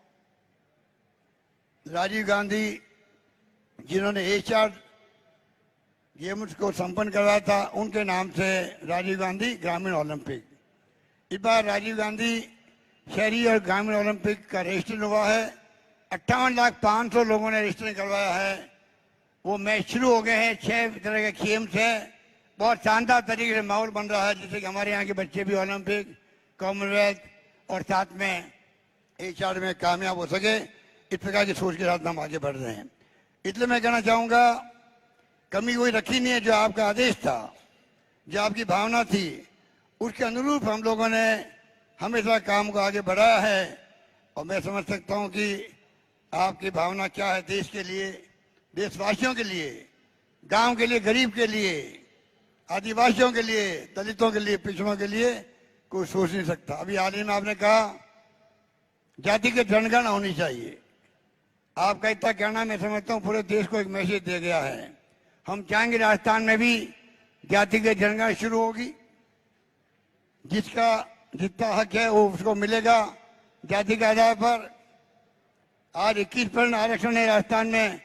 राजीव गांधी जिन्होंने एशियाड गेम्स को संपन्न करवाया था, उनके नाम से राजीव गांधी ग्रामीण ओलंपिक। इस बार राजीव गांधी शहरी और ग्रामीण ओलंपिक का रजिस्ट्रेशन हुआ है। 58,500,000 लोगों ने रजिस्ट्रेशन करवाया है। वो मैच शुरू हो गए हैं, 6 तरह के गेम्स हैं। बहुत शानदार तरीके से माहौल बन रहा है, जिससे कि हमारे यहाँ के बच्चे भी ओलंपिक, कॉमनवेल्थ और साथ में एशियाड में कामयाब हो सके। इस प्रकार की सोच के साथ हम आगे बढ़ रहे हैं। इसलिए मैं कहना चाहूंगा, कमी कोई रखी नहीं है। जो आपका आदेश था, जो आपकी भावना थी, उसके अनुरूप हम लोगों ने हमेशा काम को आगे बढ़ाया है। और मैं समझ सकता हूं कि आपकी भावना क्या है देश के लिए, देशवासियों के लिए, गांव के लिए, गरीब के लिए, आदिवासियों के लिए, दलितों के लिए, पिछड़ों के लिए कोई सोच नहीं सकता। अभी हाल ही में आपने कहा जाति की जनगणना होनी चाहिए। आपका इतना कहना मैं समझता हूँ पूरे देश को एक मैसेज दे गया है। हम चाहेंगे राजस्थान में भी जाति की जनगणना शुरू होगी। जिसका जितना हक है वो उसको मिलेगा जाति के आधार पर। आज 21% आरक्षण है राजस्थान में।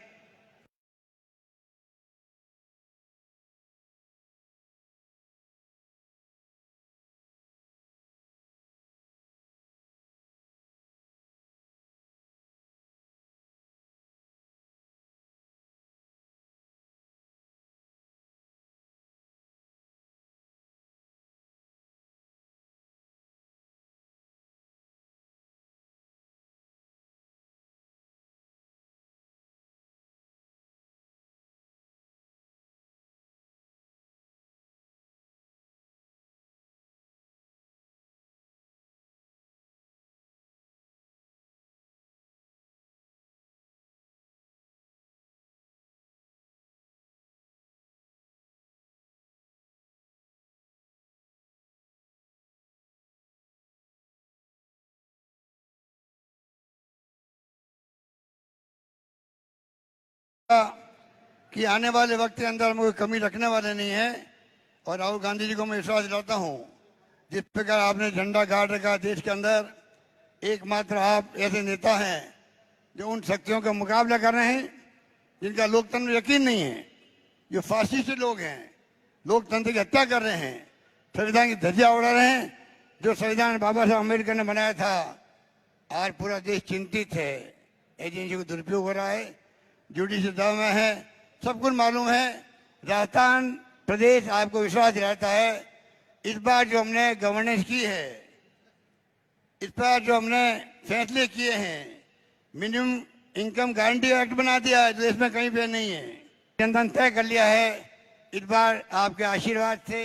कि आने वाले वक्त के अंदर हम कोई कमी रखने वाले नहीं है। और राहुल गांधी जी को मैं विश्वास दिलाता हूँ, जिस प्रकार आपने झंडा गाड़ रखा देश के अंदर, एकमात्र आप ऐसे नेता हैं जो उन शक्तियों का मुकाबला कर रहे हैं जिनका लोकतंत्र में यकीन नहीं है, जो फासिस्ट लोग हैं, लोकतंत्र की हत्या कर रहे हैं, संविधान की धज्जियां उड़ा रहे हैं, जो संविधान बाबा साहब अम्बेडकर ने बनाया था। आज पूरा देश चिंतित है, एजेंसी को दुरुपयोग हो रहा है, जुडिशियल दाव में है, सब कुछ मालूम है। राजस्थान प्रदेश आपको विश्वास दिलाता है, इस बार जो हमने गवर्नेंस की है, इस बार जो हमने फैसले किए हैं, मिनिमम इनकम गारंटी एक्ट बना दिया है, देश में कहीं पे नहीं है, जनधन तय कर लिया है। इस बार आपके आशीर्वाद से,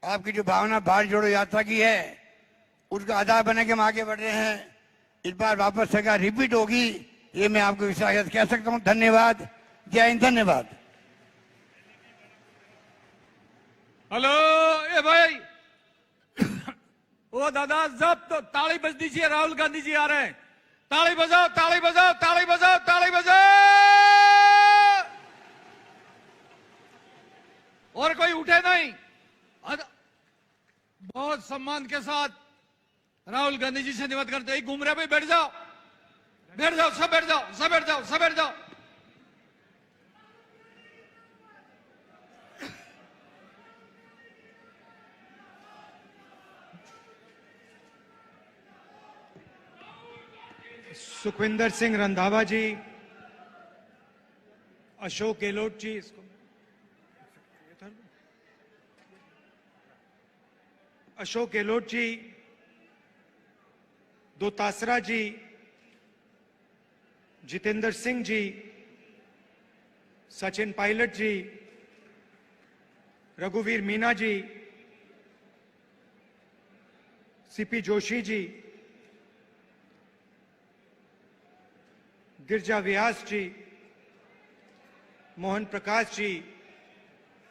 आपकी जो भावना भारत जोड़ो यात्रा की है, उसका आधार बने के हम आगे बढ़ रहे हैं। इस बार वापस सरकार रिपीट होगी, ये मैं आपको विश्वास कह सकता हूँ। धन्यवाद, जय हिंद, धन्यवाद। हेलो, ए भाई, ओ दादा, जब तो ताली बज दीजिए, राहुल गांधी जी आ रहे हैं। ताली बजाओ, ताली बजाओ, ताली बजाओ, ताली बजाओ। और कोई उठे नहीं। बहुत सम्मान के साथ राहुल गांधी जी से निवेदन करते हैं, घूम रहे भाई, बैठ जाओ, बैठ जाओ, सब बैठ जाओ, सब बैठ जाओ, सब बैठ जाओ। सुखविंदर सिंह रंधावा जी, अशोक गहलोत जी, अशोक गहलोत जी, दोतासरा जी, जितेंद्र सिंह जी, सचिन पायलट जी, रघुवीर मीना जी, सीपी जोशी जी, गिरजा व्यास जी, मोहन प्रकाश जी,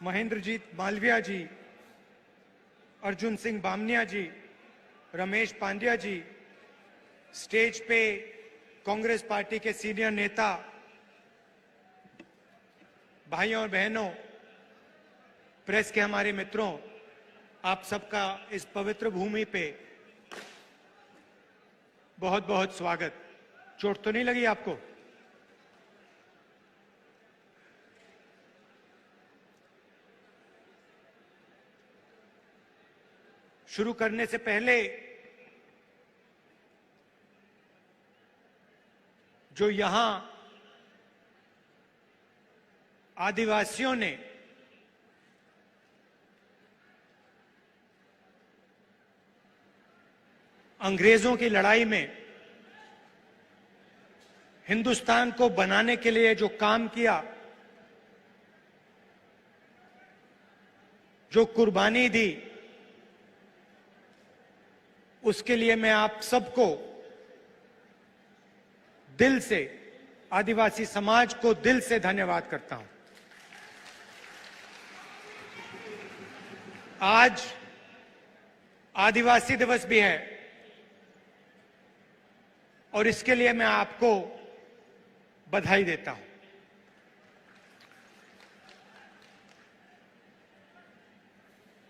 महेंद्रजीत मालविया जी, अर्जुन सिंह बामनिया जी, रमेश पांड्या जी, स्टेज पे कांग्रेस पार्टी के सीनियर नेता, भाइयों और बहनों, प्रेस के हमारे मित्रों, आप सबका इस पवित्र भूमि पे बहुत बहुत स्वागत। चोट तो नहीं लगी आपको? शुरू करने से पहले जो यहां आदिवासियों ने अंग्रेजों की लड़ाई में हिंदुस्तान को बनाने के लिए जो काम किया, जो कुर्बानी दी, उसके लिए मैं आप सबको दिल से, आदिवासी समाज को दिल से धन्यवाद करता हूं। आज आदिवासी दिवस भी है और इसके लिए मैं आपको बधाई देता हूं।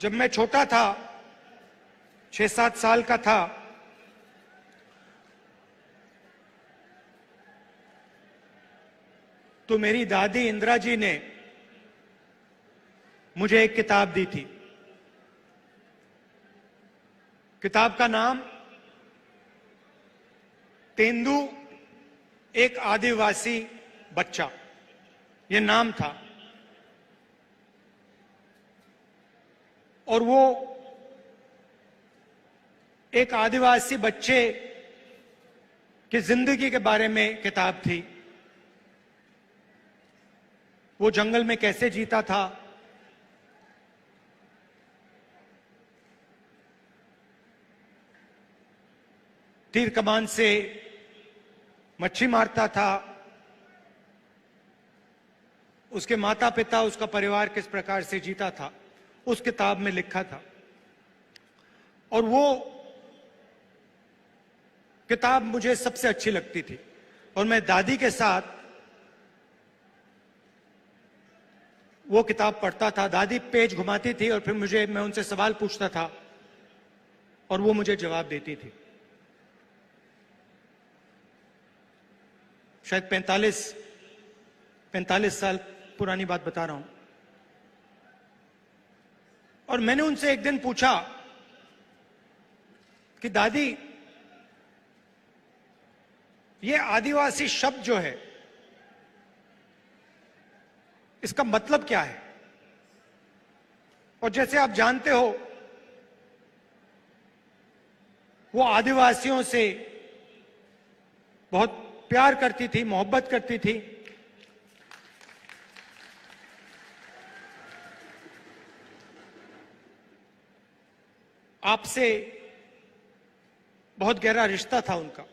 जब मैं छोटा था, 6-7 साल का था, तो मेरी दादी इंदिरा जी ने मुझे एक किताब दी थी। किताब का नाम तेंदू, एक आदिवासी बच्चा, ये नाम था। और वो एक आदिवासी बच्चे की जिंदगी के बारे में किताब थी। वो जंगल में कैसे जीता था, तीर कमान से मच्छी मारता था, उसके माता पिता, उसका परिवार किस प्रकार से जीता था, उस किताब में लिखा था। और वो किताब मुझे सबसे अच्छी लगती थी और मैं दादी के साथ वो किताब पढ़ता था, दादी पेज घुमाती थी और फिर मैं उनसे सवाल पूछता था और वो मुझे जवाब देती थी। शायद 45 साल पुरानी बात बता रहा हूं। और मैंने उनसे एक दिन पूछा कि दादी, ये आदिवासी शब्द जो है इसका मतलब क्या है? और जैसे आप जानते हो, वो आदिवासियों से बहुत प्यार करती थी, मोहब्बत करती थी। आपसे बहुत गहरा रिश्ता था उनका।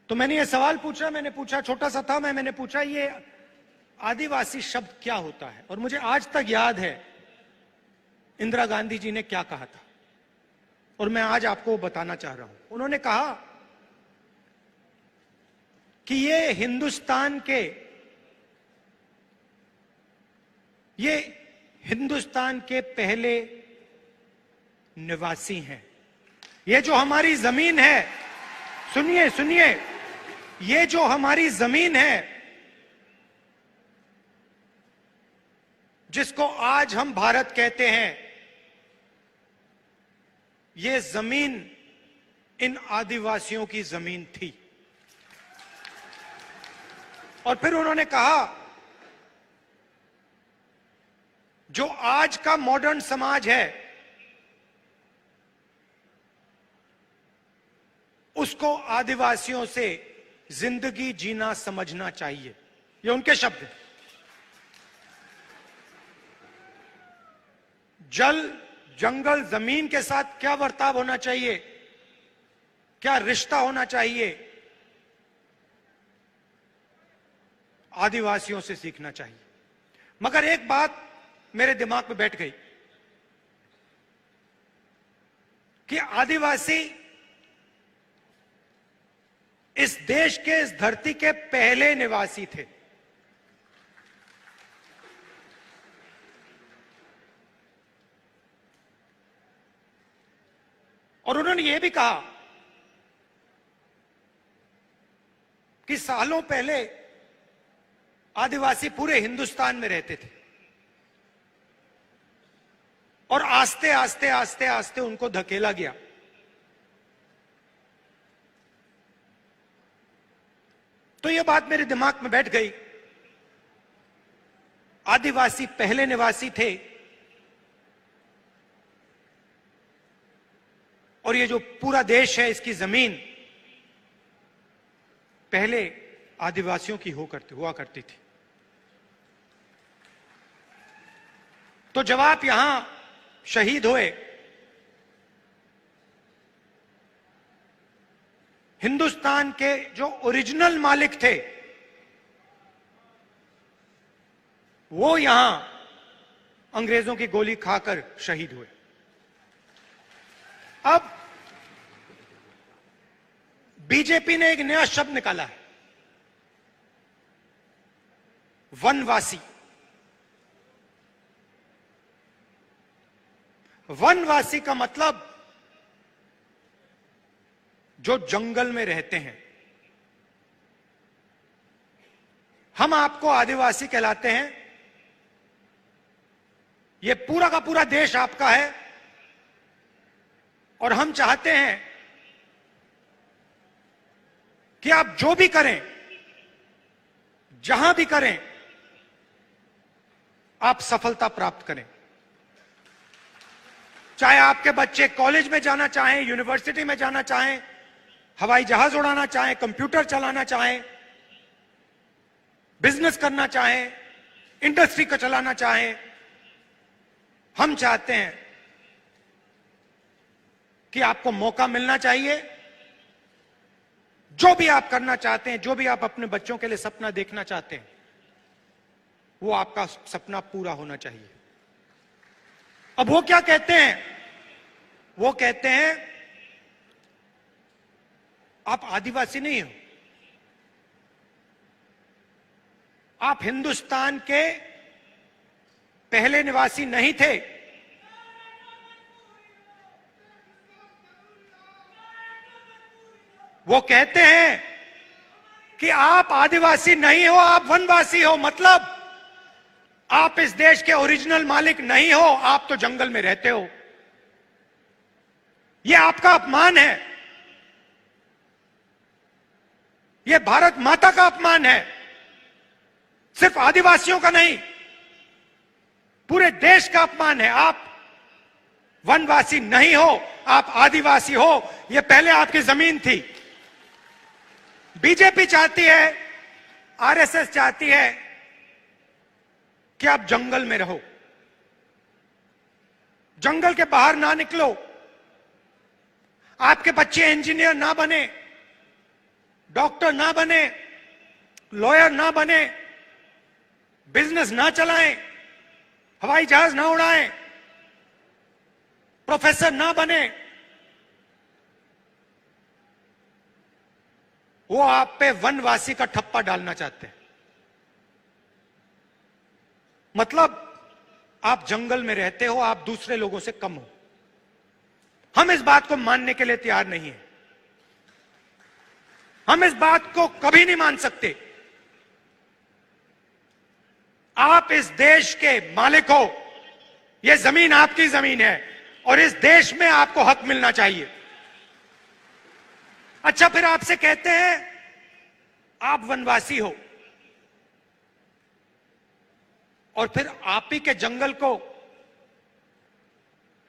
तो मैंने ये सवाल पूछा, छोटा सा था, मैंने पूछा ये आदिवासी शब्द क्या होता है? और मुझे आज तक याद है इंदिरा गांधी जी ने क्या कहा था, और मैं आज आपको बताना चाह रहा हूं। उन्होंने कहा कि ये हिंदुस्तान के पहले निवासी हैं। ये जो हमारी जमीन है, सुनिए, ये जो हमारी जमीन है, जिसको आज हम भारत कहते हैं, ये जमीन इन आदिवासियों की जमीन थी। और फिर उन्होंने कहा, जो आज का मॉडर्न समाज है उसको आदिवासियों से जिंदगी जीना समझना चाहिए। ये उनके शब्द हैं। जल, जंगल, जमीन के साथ क्या बर्ताव होना चाहिए, क्या रिश्ता होना चाहिए, आदिवासियों से सीखना चाहिए। मगर एक बात मेरे दिमाग में बैठ गई कि आदिवासी इस देश के, इस धरती के पहले निवासी थे। और उन्होंने यह भी कहा कि सालों पहले आदिवासी पूरे हिंदुस्तान में रहते थे और आस्ते आस्ते उनको धकेला गया। तो यह बात मेरे दिमाग में बैठ गई। आदिवासी पहले निवासी थे और ये जो पूरा देश है, इसकी जमीन पहले आदिवासियों की हुआ करती थी। तो जब आप यहां शहीद हुए, हिंदुस्तान के जो ओरिजिनल मालिक थे वो यहां अंग्रेजों की गोली खाकर शहीद हुए। अब बीजेपी ने एक नया शब्द निकाला है, वनवासी। वनवासी का मतलब जो जंगल में रहते हैं। हम आपको आदिवासी कहलाते हैं। यह पूरा का पूरा देश आपका है और हम चाहते हैं कि आप जो भी करें, जहां भी करें, आप सफलता प्राप्त करें। चाहे आपके बच्चे कॉलेज में जाना चाहें, यूनिवर्सिटी में जाना चाहें, हवाई जहाज उड़ाना चाहें, कंप्यूटर चलाना चाहें, बिजनेस करना चाहें, इंडस्ट्री को चलाना चाहें, हम चाहते हैं कि आपको मौका मिलना चाहिए। जो भी आप करना चाहते हैं, जो भी आप अपने बच्चों के लिए सपना देखना चाहते हैं, वो आपका सपना पूरा होना चाहिए। अब वो क्या कहते हैं? वो कहते हैं आप आदिवासी नहीं हो, आप हिंदुस्तान के पहले निवासी नहीं थे। वो कहते हैं कि आप आदिवासी नहीं हो, आप वनवासी हो, मतलब आप इस देश के ओरिजिनल मालिक नहीं हो, आप तो जंगल में रहते हो। यह आपका अपमान है, यह भारत माता का अपमान है, सिर्फ आदिवासियों का नहीं, पूरे देश का अपमान है। आप वनवासी नहीं हो, आप आदिवासी हो। यह पहले आपकी जमीन थी। बीजेपी चाहती है, आरएसएस चाहती है कि आप जंगल में रहो, जंगल के बाहर ना निकलो, आपके बच्चे इंजीनियर ना बने, डॉक्टर ना बने, लॉयर ना बने, बिजनेस ना चलाएं, हवाई जहाज ना उड़ाएं, प्रोफेसर ना बने। वो आप पे वनवासी का ठप्पा डालना चाहते हैं। मतलब आप जंगल में रहते हो, आप दूसरे लोगों से कम हो। हम इस बात को मानने के लिए तैयार नहीं है। हम इस बात को कभी नहीं मान सकते। आप इस देश के मालिक हो, यह जमीन आपकी जमीन है और इस देश में आपको हक मिलना चाहिए। अच्छा, फिर आपसे कहते हैं आप वनवासी हो और फिर आप ही के जंगल को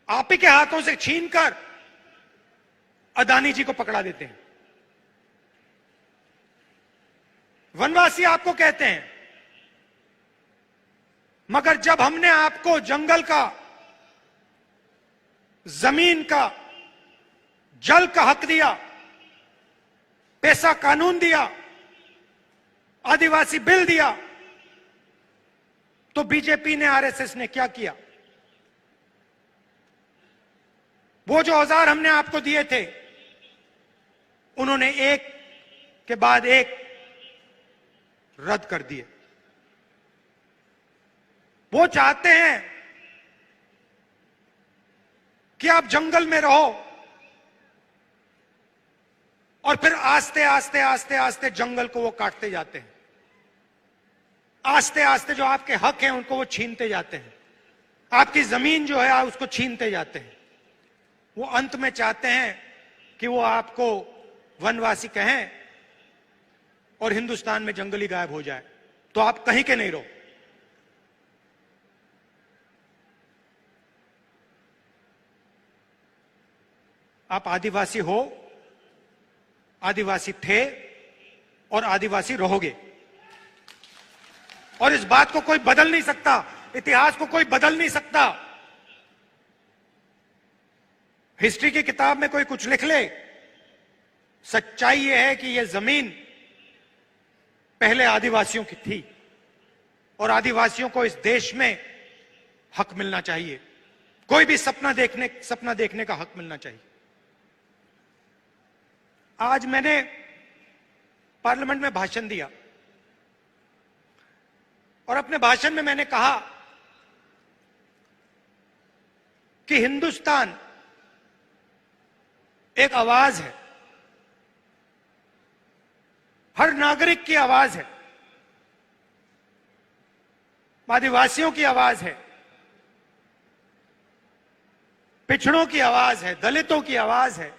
आप ही के हाथों से छीनकर अदानी जी को पकड़ा देते हैं। वनवासी आपको कहते हैं, मगर जब हमने आपको जंगल का, जमीन का, जल का हक दिया, पैसा कानून दिया, आदिवासी बिल दिया, तो बीजेपी ने, आरएसएस ने क्या किया? वो जो औजार हमने आपको दिए थे, उन्होंने एक के बाद एक रद्द कर दिए। वो चाहते हैं कि आप जंगल में रहो और फिर आस्ते आस्ते आस्ते आस्ते जंगल को वो काटते जाते हैं। आस्ते आस्ते जो आपके हक हैं उनको वो छीनते जाते हैं। आपकी जमीन जो है उसको छीनते जाते हैं। वो अंत में चाहते हैं कि वो आपको वनवासी कहें और हिंदुस्तान में जंगली गायब हो जाए, तो आप कहीं के नहीं रहो। आप आदिवासी हो, आदिवासी थे और आदिवासी रहोगे, और इस बात को कोई बदल नहीं सकता। इतिहास को कोई बदल नहीं सकता। हिस्ट्री की किताब में कोई कुछ लिख ले, सच्चाई यह है कि यह जमीन पहले आदिवासियों की थी और आदिवासियों को इस देश में हक मिलना चाहिए। कोई भी सपना देखने का हक मिलना चाहिए। आज मैंने पार्लियामेंट में भाषण दिया और अपने भाषण में मैंने कहा कि हिंदुस्तान एक आवाज है, हर नागरिक की आवाज है, आदिवासियों की आवाज है, पिछड़ों की आवाज है, दलितों की आवाज है,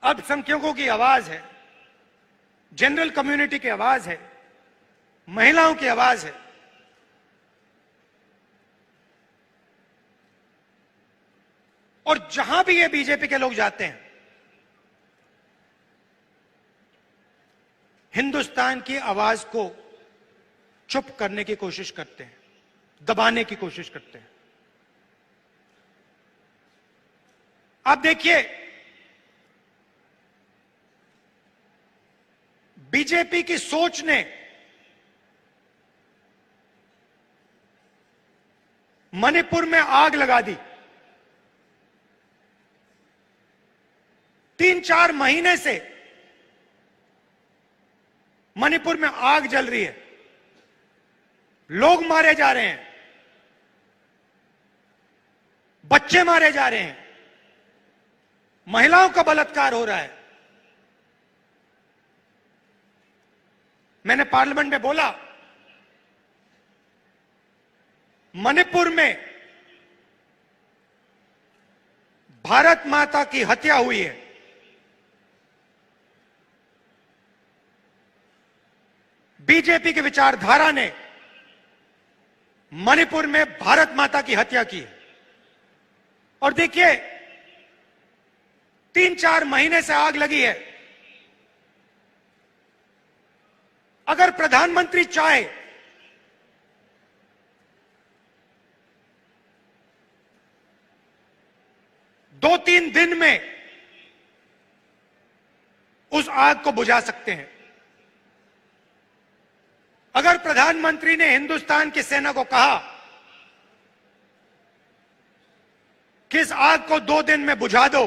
अल्पसंख्यकों की आवाज है, जनरल कम्युनिटी की आवाज है, महिलाओं की आवाज है। और जहां भी ये बीजेपी के लोग जाते हैं, हिंदुस्तान की आवाज को चुप करने की कोशिश करते हैं, दबाने की कोशिश करते हैं। आप देखिए, बीजेपी की सोच ने मणिपुर में आग लगा दी। 3-4 महीने से मणिपुर में आग जल रही है। लोग मारे जा रहे हैं, बच्चे मारे जा रहे हैं, महिलाओं का बलात्कार हो रहा है। मैंने पार्लियामेंट में बोला, मणिपुर में भारत माता की हत्या हुई है। बीजेपी की विचारधारा ने मणिपुर में भारत माता की हत्या की है। और देखिए, 3-4 महीने से आग लगी है। अगर प्रधानमंत्री चाहे दो 3 दिन में उस आग को बुझा सकते हैं। अगर प्रधानमंत्री ने हिंदुस्तान की सेना को कहा कि इस आग को 2 दिन में बुझा दो,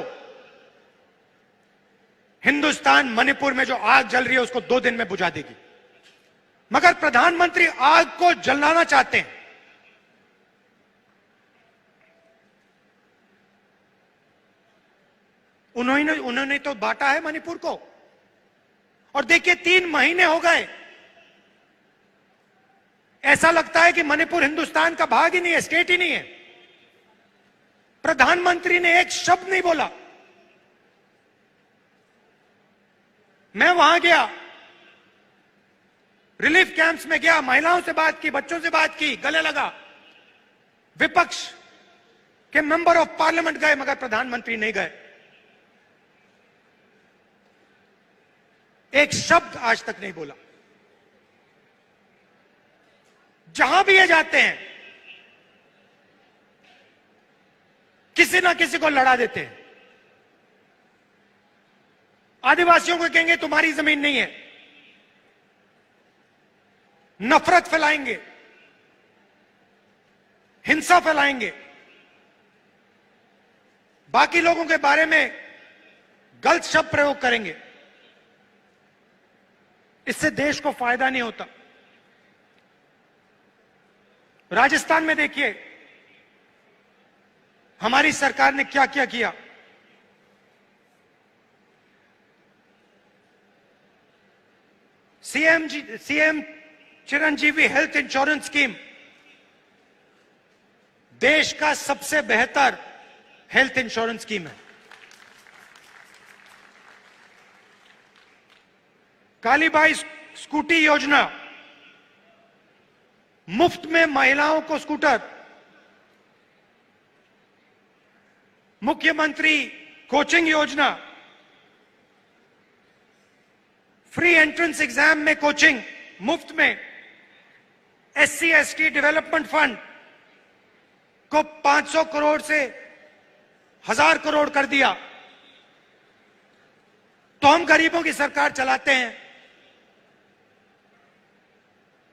हिंदुस्तान मणिपुर में जो आग जल रही है उसको 2 दिन में बुझा देगी। मगर प्रधानमंत्री आग को जलाना चाहते हैं। उन्होंने तो बांटा है मणिपुर को। और देखिए, 3 महीने हो गए, ऐसा लगता है कि मणिपुर हिंदुस्तान का भाग ही नहीं है, स्टेट ही नहीं है। प्रधानमंत्री ने एक शब्द नहीं बोला। मैं वहां गया, रिलीफ कैंप्स में गया, महिलाओं से बात की, बच्चों से बात की, गले लगा। विपक्ष के मेंबर ऑफ पार्लियामेंट गए, मगर प्रधानमंत्री नहीं गए। एक शब्द आज तक नहीं बोला। जहां भी ये जाते हैं, किसी ना किसी को लड़ा देते हैं। आदिवासियों को कहेंगे तुम्हारी जमीन नहीं है, नफरत फैलाएंगे, हिंसा फैलाएंगे, बाकी लोगों के बारे में गलत शब्द प्रयोग करेंगे। इससे देश को फायदा नहीं होता। राजस्थान में देखिए हमारी सरकार ने क्या क्या किया। CM Chiranjeevi health insurance scheme देश का सबसे बेहतर हेल्थ इंश्योरेंस स्कीम है। कालीबाई स्कूटी योजना, मुफ्त में महिलाओं को स्कूटर। मुख्यमंत्री कोचिंग योजना, फ्री एंट्रेंस एग्जाम में कोचिंग मुफ्त में। SC ST डेवलपमेंट फंड को 500 करोड़ से 1000 करोड़ कर दिया। तो हम गरीबों की सरकार चलाते हैं,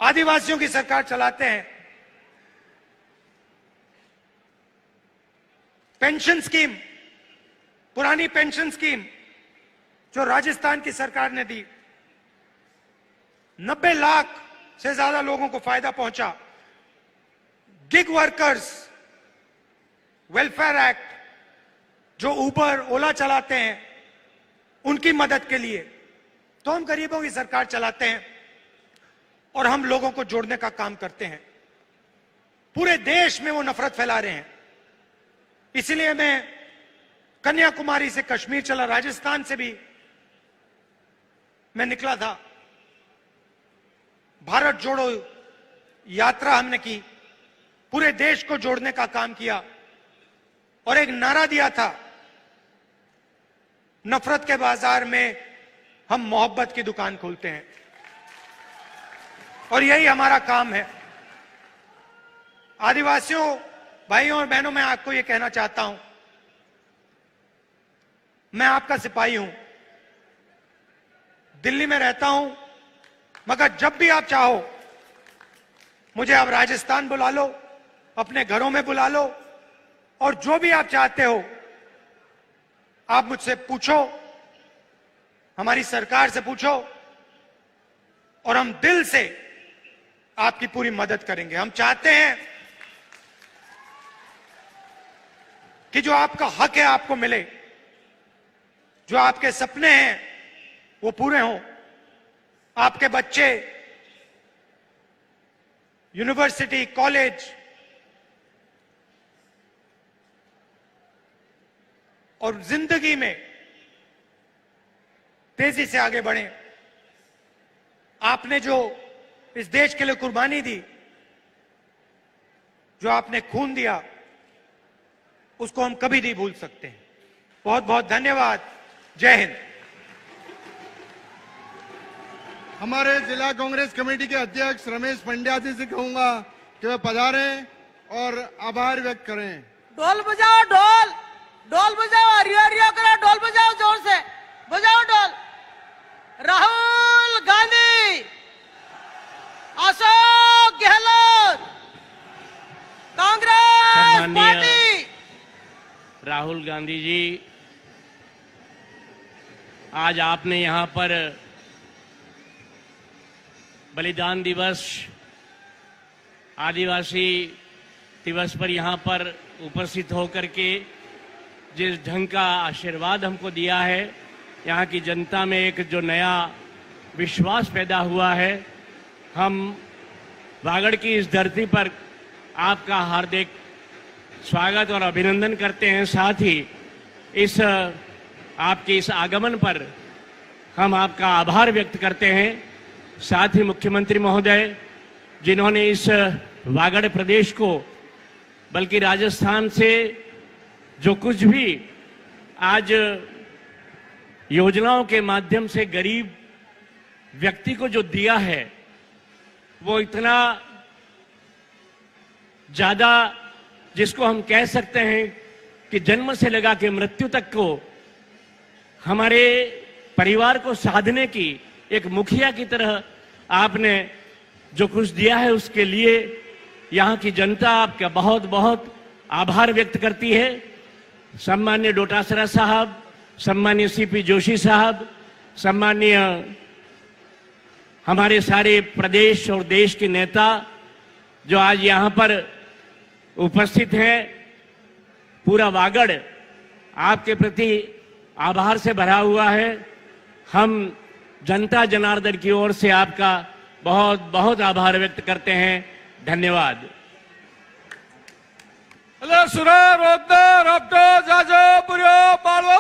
आदिवासियों की सरकार चलाते हैं। पेंशन स्कीम, पुरानी पेंशन स्कीम जो राजस्थान की सरकार ने दी, 90 लाख से ज्यादा लोगों को फायदा पहुंचा। गिग वर्कर्स वेलफेयर एक्ट, जो उबर ओला चलाते हैं, उनकी मदद के लिए। तो हम गरीबों की सरकार चलाते हैं और हम लोगों को जोड़ने का काम करते हैं। पूरे देश में वो नफरत फैला रहे हैं। इसलिए मैं कन्याकुमारी से कश्मीर चला, राजस्थान से भी मैं निकला था। भारत जोड़ो यात्रा हमने की, पूरे देश को जोड़ने का काम किया और एक नारा दिया था, नफरत के बाजार में हम मोहब्बत की दुकान खोलते हैं। और यही हमारा काम है। आदिवासियों भाइयों और बहनों, मैं आपको यह कहना चाहता हूं, मैं आपका सिपाही हूं, दिल्ली में रहता हूं, मगर जब भी आप चाहो मुझे आप राजस्थान बुला लो, अपने घरों में बुला लो, और जो भी आप चाहते हो आप मुझसे पूछो, हमारी सरकार से पूछो, और हम दिल से आपकी पूरी मदद करेंगे। हम चाहते हैं कि जो आपका हक है आपको मिले, जो आपके सपने हैं वो पूरे हों, आपके बच्चे यूनिवर्सिटी, कॉलेज और जिंदगी में तेजी से आगे बढ़े। आपने जो इस देश के लिए कुर्बानी दी, जो आपने खून दिया, उसको हम कभी नहीं भूल सकते। बहुत बहुत धन्यवाद। जय हिंद। हमारे जिला कांग्रेस कमेटी के अध्यक्ष रमेश पंड्या जी से कहूंगा कि वे पधारें और आभार व्यक्त करें। ढोल बजाओ, ढोल ढोल बजाओ, हरियो हरियो करो, ढोल बजाओ, जोर से बजाओ ढोल। राहुल गांधी, अशोक गहलोत, कांग्रेस पार्टी। राहुल गांधी जी, आज आपने यहां पर बलिदान दिवस, आदिवासी दिवस पर यहां पर उपस्थित होकर के जिस ढंग का आशीर्वाद हमको दिया है, यहाँ की जनता में एक जो नया विश्वास पैदा हुआ है, हम वागड़ की इस धरती पर आपका हार्दिक स्वागत और अभिनंदन करते हैं। साथ ही इस आपके इस आगमन पर हम आपका आभार व्यक्त करते हैं। साथ ही मुख्यमंत्री महोदय, जिन्होंने इस वागड़ प्रदेश को, बल्कि राजस्थान से जो कुछ भी आज योजनाओं के माध्यम से गरीब व्यक्ति को जो दिया है, वो इतना ज्यादा, जिसको हम कह सकते हैं कि जन्म से लगा के मृत्यु तक को हमारे परिवार को साधने की एक मुखिया की तरह आपने जो कुछ दिया है, उसके लिए यहाँ की जनता आपका बहुत बहुत आभार व्यक्त करती है। सम्मान्य डोटासरा साहब, सम्मान्य सीपी जोशी साहब, सम्मान्य हमारे सारे प्रदेश और देश के नेता जो आज यहाँ पर उपस्थित हैं, पूरा वागड़ आपके प्रति आभार से भरा हुआ है। हम जनता जनार्दन की ओर से आपका बहुत बहुत आभार व्यक्त करते हैं। धन्यवाद। हेलो सुरा रोदर अपटो जाजो पुरो पालो